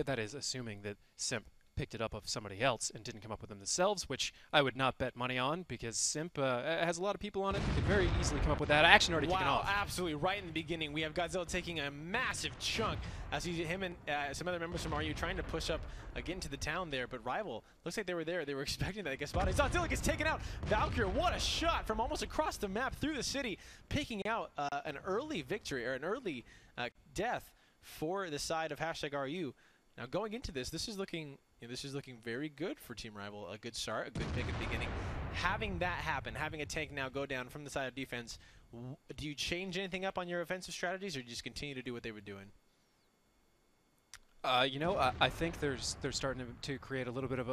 That is assuming that Simp picked it up of somebody else and didn't come up with them themselves, which I would not bet money on because Simp has a lot of people on it. Could very easily come up with that. Action already kicking off. Wow, absolutely. Right in the beginning, we have Godzilla taking a massive chunk as him and some other members from RU trying to push up, get into the town there, but Rival, looks like they were there. They were expecting that. I guess Godzilla gets taken out. Valkyrie, what a shot from almost across the map through the city, picking out an early victory, or an early death for the side of #RU. Now going into this, this is looking very good for Team Rival. A good start, a good pick at the beginning. Having that happen, having a tank now go down from the side of defense, do you change anything up on your offensive strategies, or do you just continue to do what they were doing? I think they're starting to create a little bit of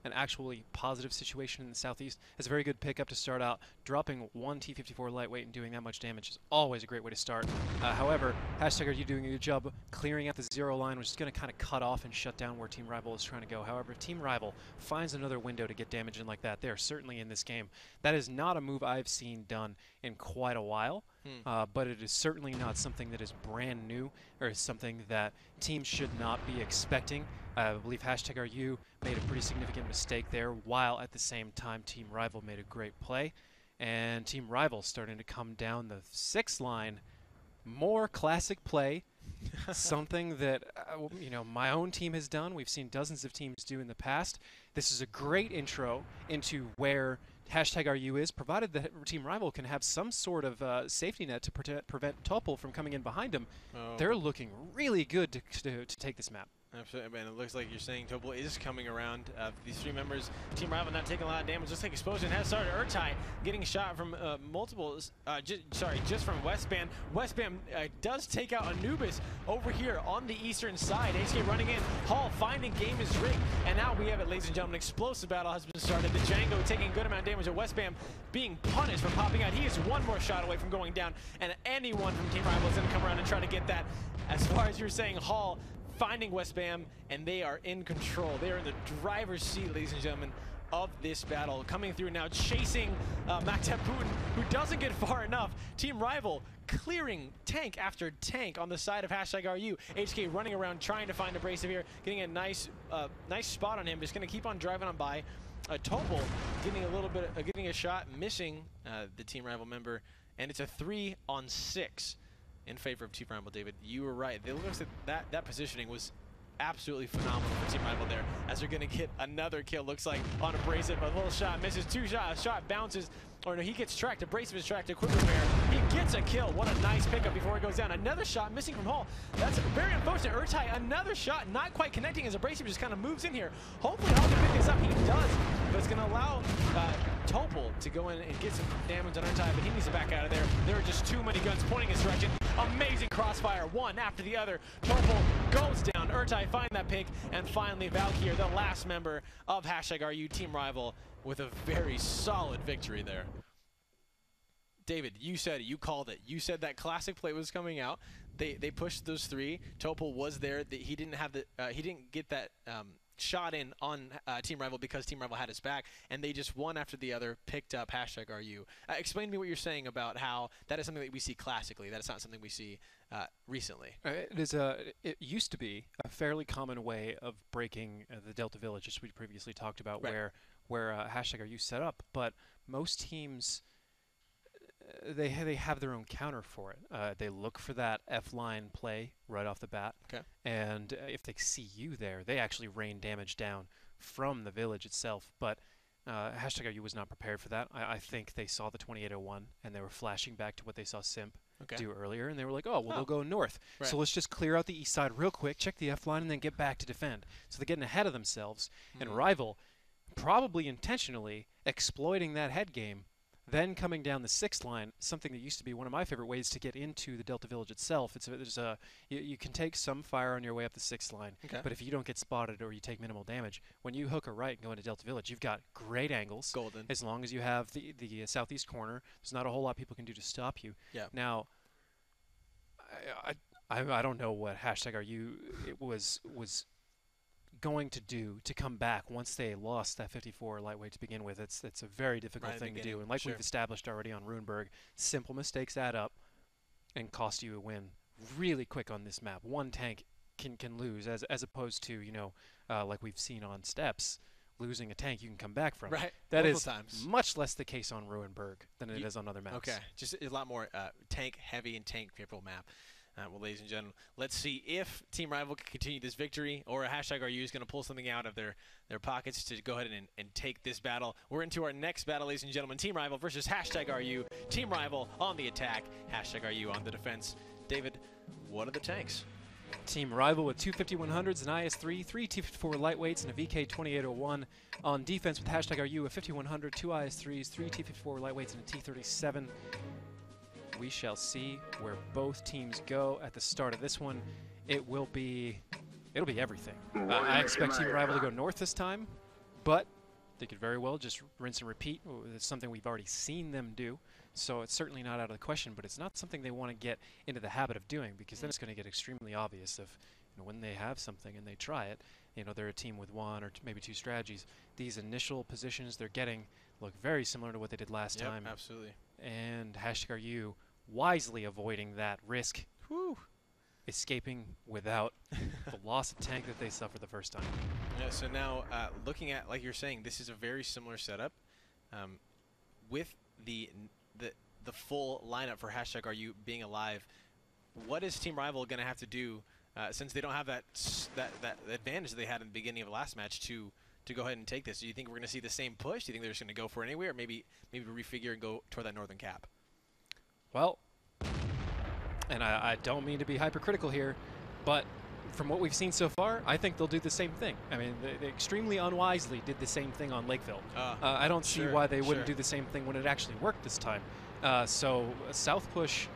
an actually positive situation in the southeast. It's a very good pickup to start out. Dropping 1 T54 lightweight and doing that much damage is always a great way to start. However, #RU doing a good job clearing out the 0 line, which is going to kind of cut off and shut down where Team Rival is trying to go. However, if Team Rival finds another window to get damage in like that, they are certainly in this game. That is not a move I've seen done in quite a while, but it is certainly not something that is brand new or is something that teams should not be expecting. I believe #RU made a pretty significant mistake there, while at the same time Team Rival made a great play. And Team Rival starting to come down the 6 line. More classic play, something that my own team has done. We've seen dozens of teams do in the past. this is a great intro into where #RU is, provided that Team Rival can have some sort of safety net to prevent Topol from coming in behind him. Oh. They're looking really good to take this map. Absolutely, and it looks like you're saying Topol is coming around. These three members, Team Rival not taking a lot of damage. Looks like Explosion has started. Urtai getting shot from multiples, just from Westbam. Westbam does take out Anubis over here on the eastern side. HK running in, Hall finding game is rigged, and now we have it, ladies and gentlemen. Explosive battle has been started. The Django taking a good amount of damage, and Westbam being punished for popping out. He is one more shot away from going down, and anyone from Team Rival is going to come around and try to get that. As far as you're saying, Hall finding Westbam, and they are in control. They are in the driver's seat, ladies and gentlemen, of this battle. Coming through now, chasing Maktep Putin, who doesn't get far enough. Team Rival clearing tank after tank on the side of #RU. HK running around trying to find Abrasive here, getting a nice spot on him. Just going to keep on driving on by. Topol getting a little bit, getting a shot, missing the Team Rival member, and it's a 3-on-6. In favor of Team Rival. David, you were right. It looks like that positioning was absolutely phenomenal for Team Rival there, as they're going to get another kill. Looks like on Abrasive, a little shot misses, two shots, shot bounces, or no, he gets tracked. Abrasive is tracked to quick repair. He gets a kill. What a nice pickup before he goes down. Another shot missing from Hall. That's very unfortunate. Urtai, another shot, not quite connecting as Abrasive just kind of moves in here. Hopefully Hall can pick this up. He does, but it's going to allow Topol to go in and get some damage on Urtai, but he needs to back out of there. There are just too many guns pointing his direction. Amazing crossfire, one after the other. Topol goes down. Urtai find that pick, and finally Valkyr, the last member of #RU Team Rival, with a very solid victory there. David, you said it. You called it. You said that classic play was coming out. They pushed those three. Topol was there. He didn't have the he didn't get that shot in on Team Rival because Team Rival had his back, and they just one after the other picked up #RU. Explain to me what you're saying about how that is something that we see classically. That is not something we see recently. It used to be a fairly common way of breaking the Delta Village, as we previously talked about, right, where #RU set up. But most teams, they have their own counter for it. They look for that F-line play right off the bat. Okay. And if they see you there, they actually rain damage down from the village itself. But #RU was not prepared for that. I think they saw the 2801, and they were flashing back to what they saw Simp do earlier, and they were like, oh, well, they'll go north. Right. So let's just clear out the east side real quick, check the F-line, and then get back to defend. So they're getting ahead of themselves, and Rival, probably intentionally exploiting that head game, then coming down the 6th line, something that used to be one of my favorite ways to get into the Delta Village itself. You can take some fire on your way up the 6th line, but if you don't get spotted or you take minimal damage, when you hook a right and go into Delta Village, you've got great angles. Golden. As long as you have the southeast corner, there's not a whole lot people can do to stop you. Yeah. Now, I don't know what #RU was going to do to come back once they lost that 54 lightweight to begin with. It's a very difficult thing to do, and like we've established already on Runeberg, simple mistakes add up and cost you a win really quick on this map. One tank can lose, as opposed to, you know, like we've seen on Steps, losing a tank you can come back from. Right. That is much less the case on Runeberg than it is on other maps. Okay, just a lot more tank heavy and tank fearful map. Well, ladies and gentlemen, let's see if Team Rival can continue this victory, or #RU is going to pull something out of their pockets to go ahead and take this battle. We're into our next battle, ladies and gentlemen. Team Rival versus #RU. Team Rival on the attack, #RU on the defense. David, what are the tanks? Team Rival with 2 5100s, an IS-3, 3 T-54 lightweights, and a VK-2801. On defense with #RU, a 5100, 2 IS-3s, 3 T-54 lightweights, and a T-37. We shall see where both teams go at the start of this one. It'll be everything. I expect Team Rival to go north this time, but they could very well just rinse and repeat. It's something we've already seen them do, so it's certainly not out of the question, but it's not something they want to get into the habit of doing, because then it's going to get extremely obvious if, you know, when they have something and they try it, you know, they're a team with one or maybe two strategies. These initial positions they're getting look very similar to what they did last time. Absolutely. And #RU wisely avoiding that risk, escaping without the loss of tank that they suffered the first time. Yeah, so now looking at, like you're saying, this is a very similar setup with the full lineup for #RU being alive. What is Team Rival going to have to do since they don't have that advantage that they had in the beginning of the last match to to go ahead and take this? Do you think we're going to see the same push? Do you think they're just going to go for it anyway, or maybe refigure and go toward that northern cap? Well, and I don't mean to be hypercritical here, but from what we've seen so far, I think they'll do the same thing. I mean, they extremely unwisely did the same thing on Lakeville. I don't see why they wouldn't do the same thing when it actually worked this time. So a south push,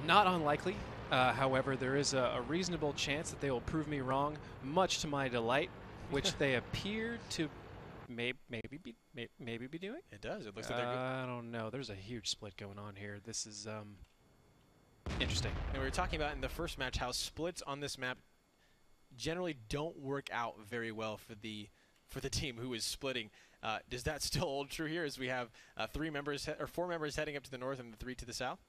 not unlikely. However, there is a reasonable chance that they will prove me wrong, much to my delight, which they appear to maybe be doing. It does. It looks like they're good. I don't know. There's a huge split going on here. This is interesting. And we were talking about in the first match how splits on this map generally don't work out very well for the team who is splitting. Does that still hold true here as we have 4 members heading up to the north and the 3 to the south?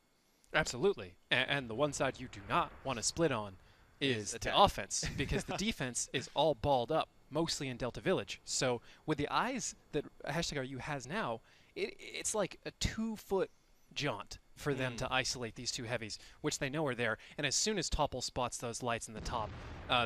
Absolutely. And the one side you do not want to split on is the offense, because the defense is all balled up, mostly in Delta Village. So with the eyes that #RU has now, it's like a 2-foot jaunt for them to isolate these 2 heavies, which they know are there. And as soon as Topple spots those lights in the top,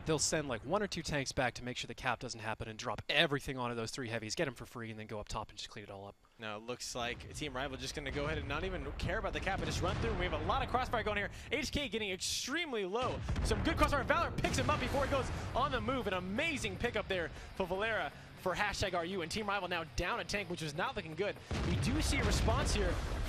they'll send like 1 or 2 tanks back to make sure the cap doesn't happen and drop everything onto those 3 heavies, get them for free, and then go up top and just clean it all up. Now it looks like Team Rival just going to go ahead and not even care about the cap and just run through. We have a lot of crossfire going here. HK getting extremely low. Some good crossfire. Valor picks him up before he goes on the move. An amazing pickup there for Valera for #RU, and Team Rival now down a tank, which was not looking good. We do see a response here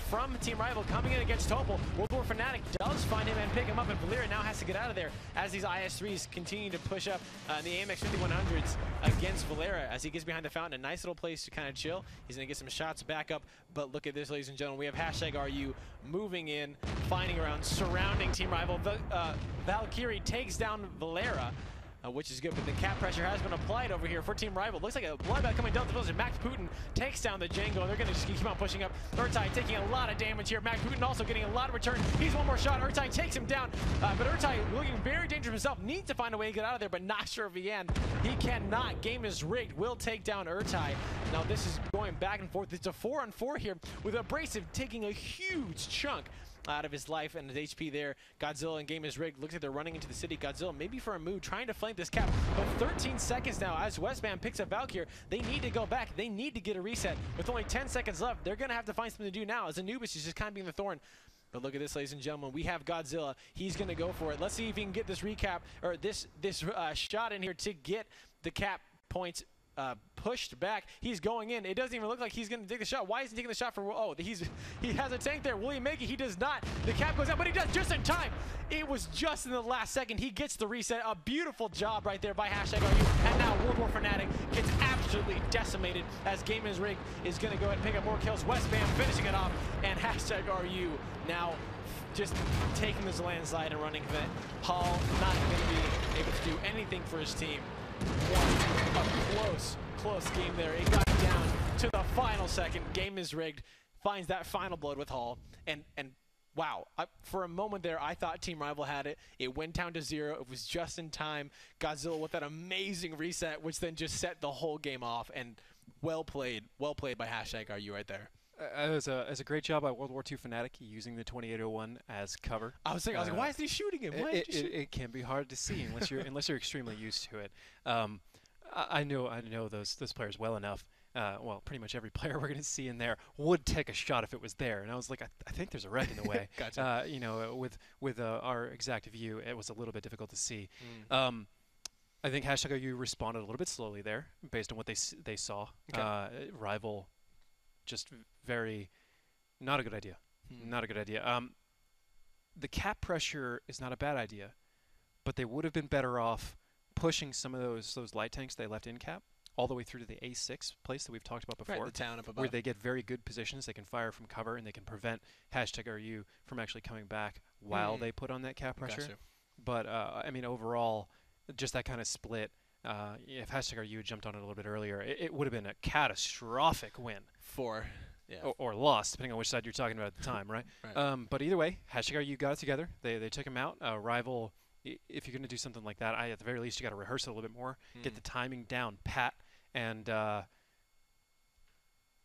from Team Rival coming in against Topple. World War Fnatic does find him and pick him up, and Valera now has to get out of there as these IS-3s continue to push up in the AMX 5100s against Valera as he gets behind the fountain. A nice little place to kind of chill. He's going to get some shots back up, but look at this, ladies and gentlemen. We have #RU moving in, finding around, surrounding Team Rival. Valkyrie takes down Valera, which is good, but the cap pressure has been applied over here for Team Rival. Looks like a bloodbath coming down the village. Max Putin takes down the Django. They're going to just keep on pushing up. Urtai taking a lot of damage here. Max Putin also getting a lot of return. He's 1 more shot. Urtai takes him down, but Urtai looking very dangerous himself. Needs to find a way to get out of there, but not sure if he can. He cannot. Game is rigged. Will take down Urtai. Now this is going back and forth. It's a 4-on-4 here with Abrasive taking a huge chunk out of his life and his HP there. Godzilla and game is rigged. Looks like they're running into the city. Godzilla maybe for a move, trying to flank this cap. But 13 seconds now as Westman picks up Valkyrie. They need to go back. They need to get a reset. With only 10 seconds left, they're going to have to find something to do now as Anubis is just kind of being the thorn. But look at this, ladies and gentlemen. We have Godzilla. He's going to go for it. Let's see if he can get this recap, or this shot in here to get the cap points pushed back. He's going in. It doesn't even look like he's going to take the shot. Why isn't he taking the shot for? Oh, he has a tank there. Will he make it? He does not. The cap goes out, but he does just in time. It was just in the last second. He gets the reset. A beautiful job right there by #RU. And now World War Fnatic gets absolutely decimated as Game is Rigged is going to go ahead and pick up more kills. Westman finishing it off, and #RU now just taking this landslide and running it. Hall not going to be able to do anything for his team. A close game there. It got down to the final second. Game is rigged. Finds that final blood with Hall. And wow, for a moment there, I thought Team Rival had it. It went down to 0. It was just in time. Godzilla with that amazing reset, which then just set the whole game off. And well played by #RU right there. It was a great job by World War II Fnatic using the 2801 as cover. I was like, why is he shooting him? It can be hard to see unless you're extremely used to it. I know those players well enough. Well, pretty much every player we're going to see in there would take a shot if it was there. And I was like, I think there's a wreck in the way. Gotcha. With our exact view, it was a little bit difficult to see. I think #RU responded a little bit slowly there, based on what they saw. Okay. Rival, just very not a good idea. Not a good idea. The cap pressure is not a bad idea, but they would have been better off pushing some of those light tanks they left in cap all the way through to the A6 place that we've talked about before, right, the town up above, where they get very good positions. They can fire from cover, and they can prevent #RU from actually coming back while they put on that cap pressure. Gotcha. But I mean, overall, just that kind of split. If #RU had jumped on it a little bit earlier, it would have been a catastrophic win. Or loss, depending on which side you're talking about at the time, right? Right. But either way, #RU got it together. They took him out. Rival, if you're going to do something like that, at the very least, you got to rehearse it a little bit more, get the timing down pat, and at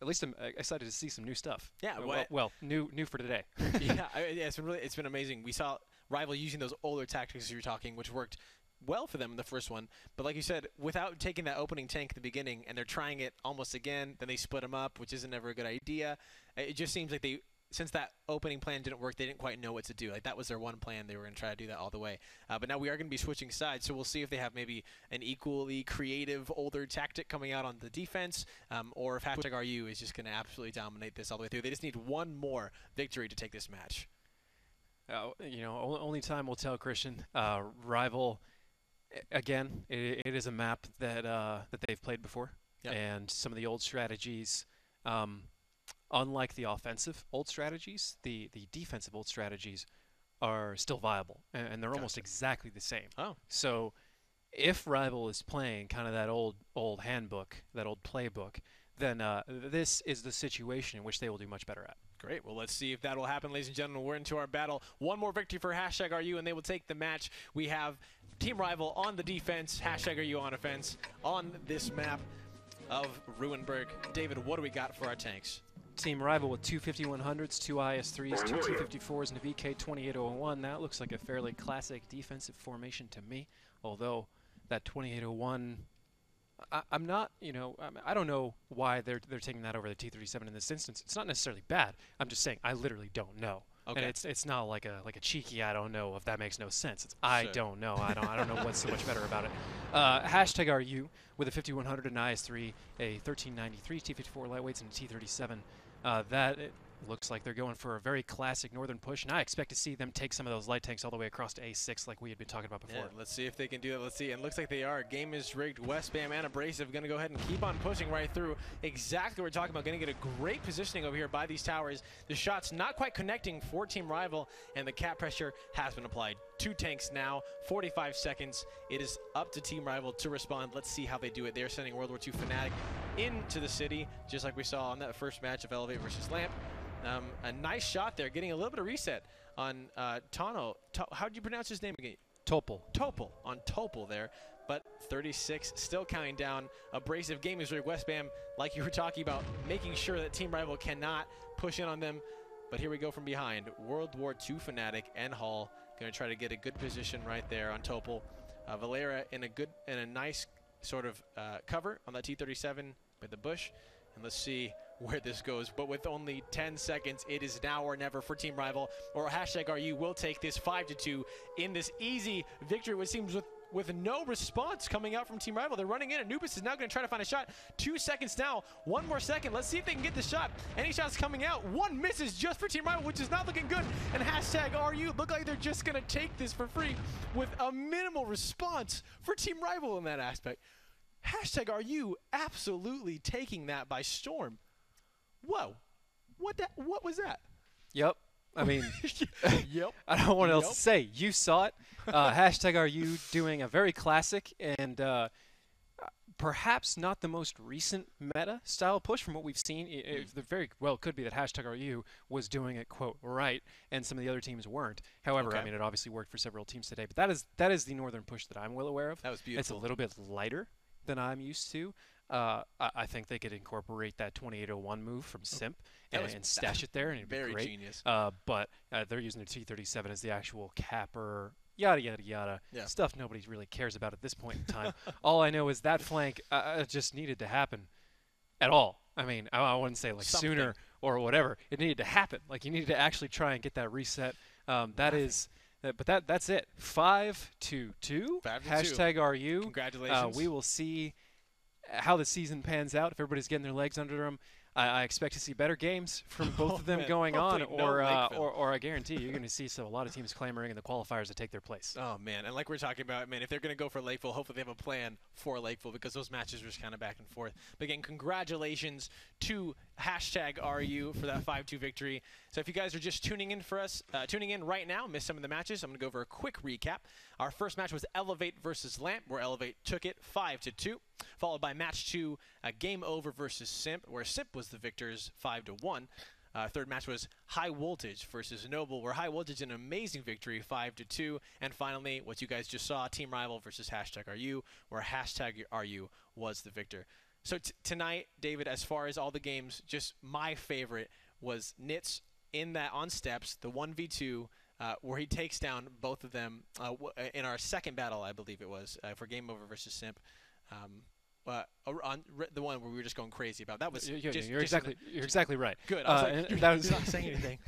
least I'm excited to see some new stuff. Yeah. Well, new for today. Yeah, it's been amazing. We saw Rival using those older tactics you were talking, which worked well for them in the first one. But like you said, without taking that opening tank at the beginning, and they're trying it almost again, then they split them up, which isn't ever a good idea. It just seems like since that opening plan didn't work, they didn't quite know what to do. Like, that was their one plan. They were going to try to do that all the way. But now we are going to be switching sides, so we'll see if they have maybe an equally creative, older tactic coming out on the defense, or if #RU is just going to absolutely dominate this all the way through. They just need one more victory to take this match. Only time will tell, Christian. Rival, again, it is a map that they've played before, yep. And some of the old strategies, unlike the offensive old strategies, the defensive old strategies are still viable, and they're almost exactly the same. Oh. So if Rival is playing kind of that old handbook, that old playbook, then this is the situation in which they will do much better at. Great. Well, let's see if that will happen, ladies and gentlemen. We're into our battle. One more victory for #RU, and they will take the match. We have Team Rival on the defense, #RU on offense, on this map of Ruinberg. David, what do we got for our tanks? Team Rival with 2 5100s, 2 IS-3s, 2 254s, and a VK-2801. That looks like a fairly classic defensive formation to me, although that 2801, I'm not, I don't know why they're taking that over the T-37 in this instance. It's not necessarily bad. I'm just saying I literally don't know. Okay. And it's not like a cheeky I don't know, if that makes no sense. It's I don't know. I don't know what's so much better about it. #RU with a 5100 and IS-3, a 1393 T-54 lightweights, and a T-37. It looks like they're going for a very classic northern push, and I expect to see them take some of those light tanks all the way across to A6 like we had been talking about before. Yeah, let's see if they can do that. Let's see. And it looks like they are. Game is rigged. Westbam and Abrasive going to go ahead and keep on pushing right through. Exactly what we're talking about. Going to get a great positioning over here by these towers. The shot's not quite connecting for Team Rival, and the cap pressure has been applied. 2 tanks now, 45 seconds. It is up to Team Rival to respond. Let's see how they do it. They're sending World War II Fanatic into the city, just like we saw on that first match of Elevate versus Lamp. A nice shot there, getting a little bit of reset on Tano. How do you pronounce his name again? Topol. Topol, on Topol there. But 36, still counting down. Abrasive game is rigged. Westbam, like you were talking about, making sure that Team Rival cannot push in on them. But here we go from behind. World War II Fanatic and Hall going to try to get a good position right there on Topol. Valera in a nice sort of cover on that T-37 with the bush. And let's see where this goes. But with only 10 seconds, it is now or never for Team Rival, or #RU will take this 5-2 in this easy victory, which seems with no response coming out from Team Rival. They're running in. Anubis is now going to try to find a shot. 2 seconds now. One more second. Let's see if they can get the shot. Any shots coming out. One misses just for Team Rival, which is not looking good. And #RU look like they're just going to take this for free with a minimal response for Team Rival in that aspect. #RU absolutely taking that by storm. Whoa. What was that? Yep. I mean, yep. I don't know what else to say. You saw it. #RU doing a very classic and perhaps not the most recent meta style push from what we've seen. It very well could be that #RU was doing it, quote, right, and some of the other teams weren't. However, Okay. I mean, it obviously worked for several teams today. But that is the northern push that I'm well aware of. That was beautiful. It's a little bit lighter than I'm used to. I think they could incorporate that 2801 move from Simp and stash it there, and it'd be very great. genius. But they're using the T-37 as the actual capper, yada, yada, yada. Yeah. Stuff nobody really cares about at this point in time. All I know is that flank just needed to happen at all. I mean, I wouldn't say like Something. sooner or whatever. It needed to happen. Like, you needed to actually try and get that reset. But that's it. 5-2. 5-2. #RU. Congratulations. We will see how the season pans out. If everybody's getting their legs under them, I expect to see better games from both of them going on, or I guarantee you're going to see a lot of teams clamoring in the qualifiers to take their place. Oh, man. And like we're talking about, man, if they're going to go for Lakeville, hopefully they have a plan for Lakeville, because those matches are just kind of back and forth. But again, congratulations to #RU for that 5-2 victory. So if you guys are just tuning in right now, missed some of the matches, I'm going to go over a quick recap. Our first match was Elevate versus Lamp, where Elevate took it 5-2, followed by match 2, Game Over versus Simp, where Simp was the victors 5-1. Third match was High Voltage versus Noble, where High Voltage an amazing victory 5-2. And finally, what you guys just saw, Team Rival versus #RU, where #RU was the victor. So tonight, David, as far as all the games, just my favorite was Nits in that on steps, the 1v2 where he takes down both of them in our second battle, I believe it was, for Game Over versus Simp. On the one where we were just going crazy about. That was you're exactly right. Good. I was like, you're not saying anything.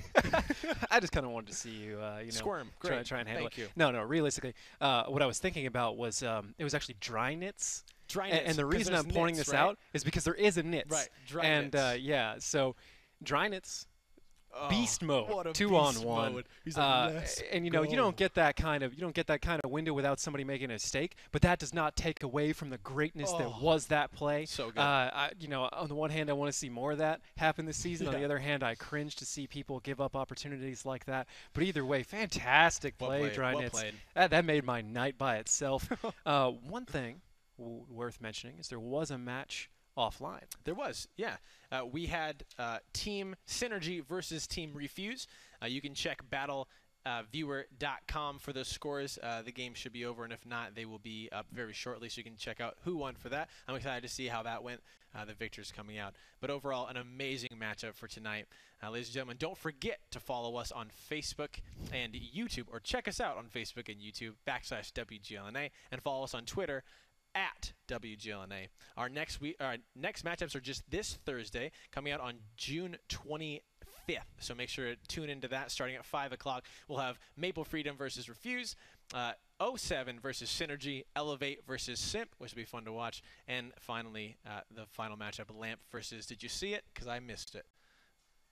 I just kind of wanted to see you, squirm. Great. Try and handle Thank it. you. No. Realistically, what I was thinking about was it was actually dry knits. Dry knits. And the reason I'm pointing this out is because there is a knits. Right. Dry knits. So dry knits. Beast mode, what a 2-on-1, mode. He's like, and you don't get that kind of window without somebody making a mistake. But that does not take away from the greatness that was that play. So good. On the one hand, I want to see more of that happen this season. Yeah. On the other hand, I cringe to see people give up opportunities like that. But either way, fantastic play, Dry Knits. That made my night by itself. One thing worth mentioning is there was a match offline. There was, yeah. We had Team Synergy versus Team Refuse. You can check battleviewer.com for those scores. The game should be over, and if not, they will be up very shortly, so you can check out who won for that. I'm excited to see how that went. The victors coming out. But overall, an amazing matchup for tonight. Ladies and gentlemen, don't forget to follow us on Facebook and YouTube, or check us out on Facebook and YouTube, /WGLNA, and follow us on Twitter, @WGLNA. Our next matchups are just this Thursday, coming out on June 25th. So make sure to tune into that. Starting at 5 o'clock, we'll have Maple Freedom versus Refuse, 07 versus Synergy, Elevate versus Simp, which will be fun to watch, and finally the final matchup, Lamp versus. Did you see it? Because I missed it.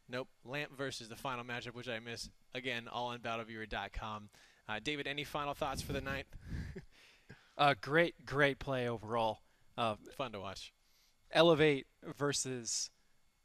Nope. Lamp versus the final matchup, which I missed. Again, all on battleviewer.com. David, any final thoughts for the night? Great play overall. Fun to watch. Elevate versus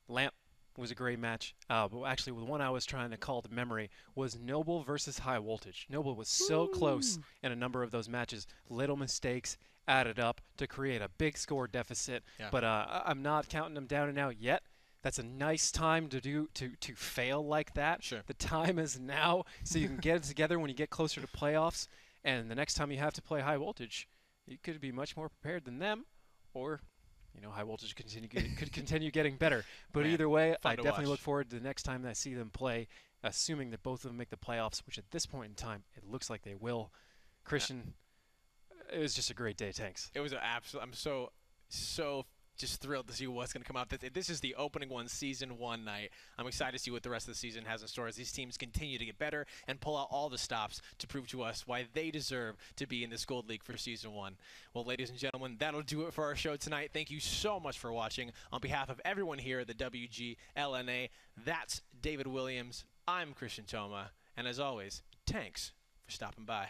Lamp was a great match. But actually, the one I was trying to call to memory was Noble versus High Voltage. Noble was so close in a number of those matches. Little mistakes added up to create a big score deficit. Yeah. But I'm not counting them down and out yet. That's a nice time to fail like that. Sure. The time is now, so you can get it together when you get closer to playoffs. And the next time you have to play High Voltage, you could be much more prepared than them, or High Voltage could continue getting better. But either way, I definitely look forward to the next time I see them play, assuming that both of them make the playoffs, which at this point in time it looks like they will. Christian, it was just a great day. Thanks. It was an absolute. I'm so just thrilled to see what's going to come out. This is the opening season 1 night. I'm excited to see what the rest of the season has in store as these teams continue to get better and pull out all the stops to prove to us why they deserve to be in this Gold League for season 1. Well, ladies and gentlemen, that'll do it for our show tonight. Thank you so much for watching. On behalf of everyone here at the WGLNA, that's David Williams. I'm Christian Toma. And as always, thanks for stopping by.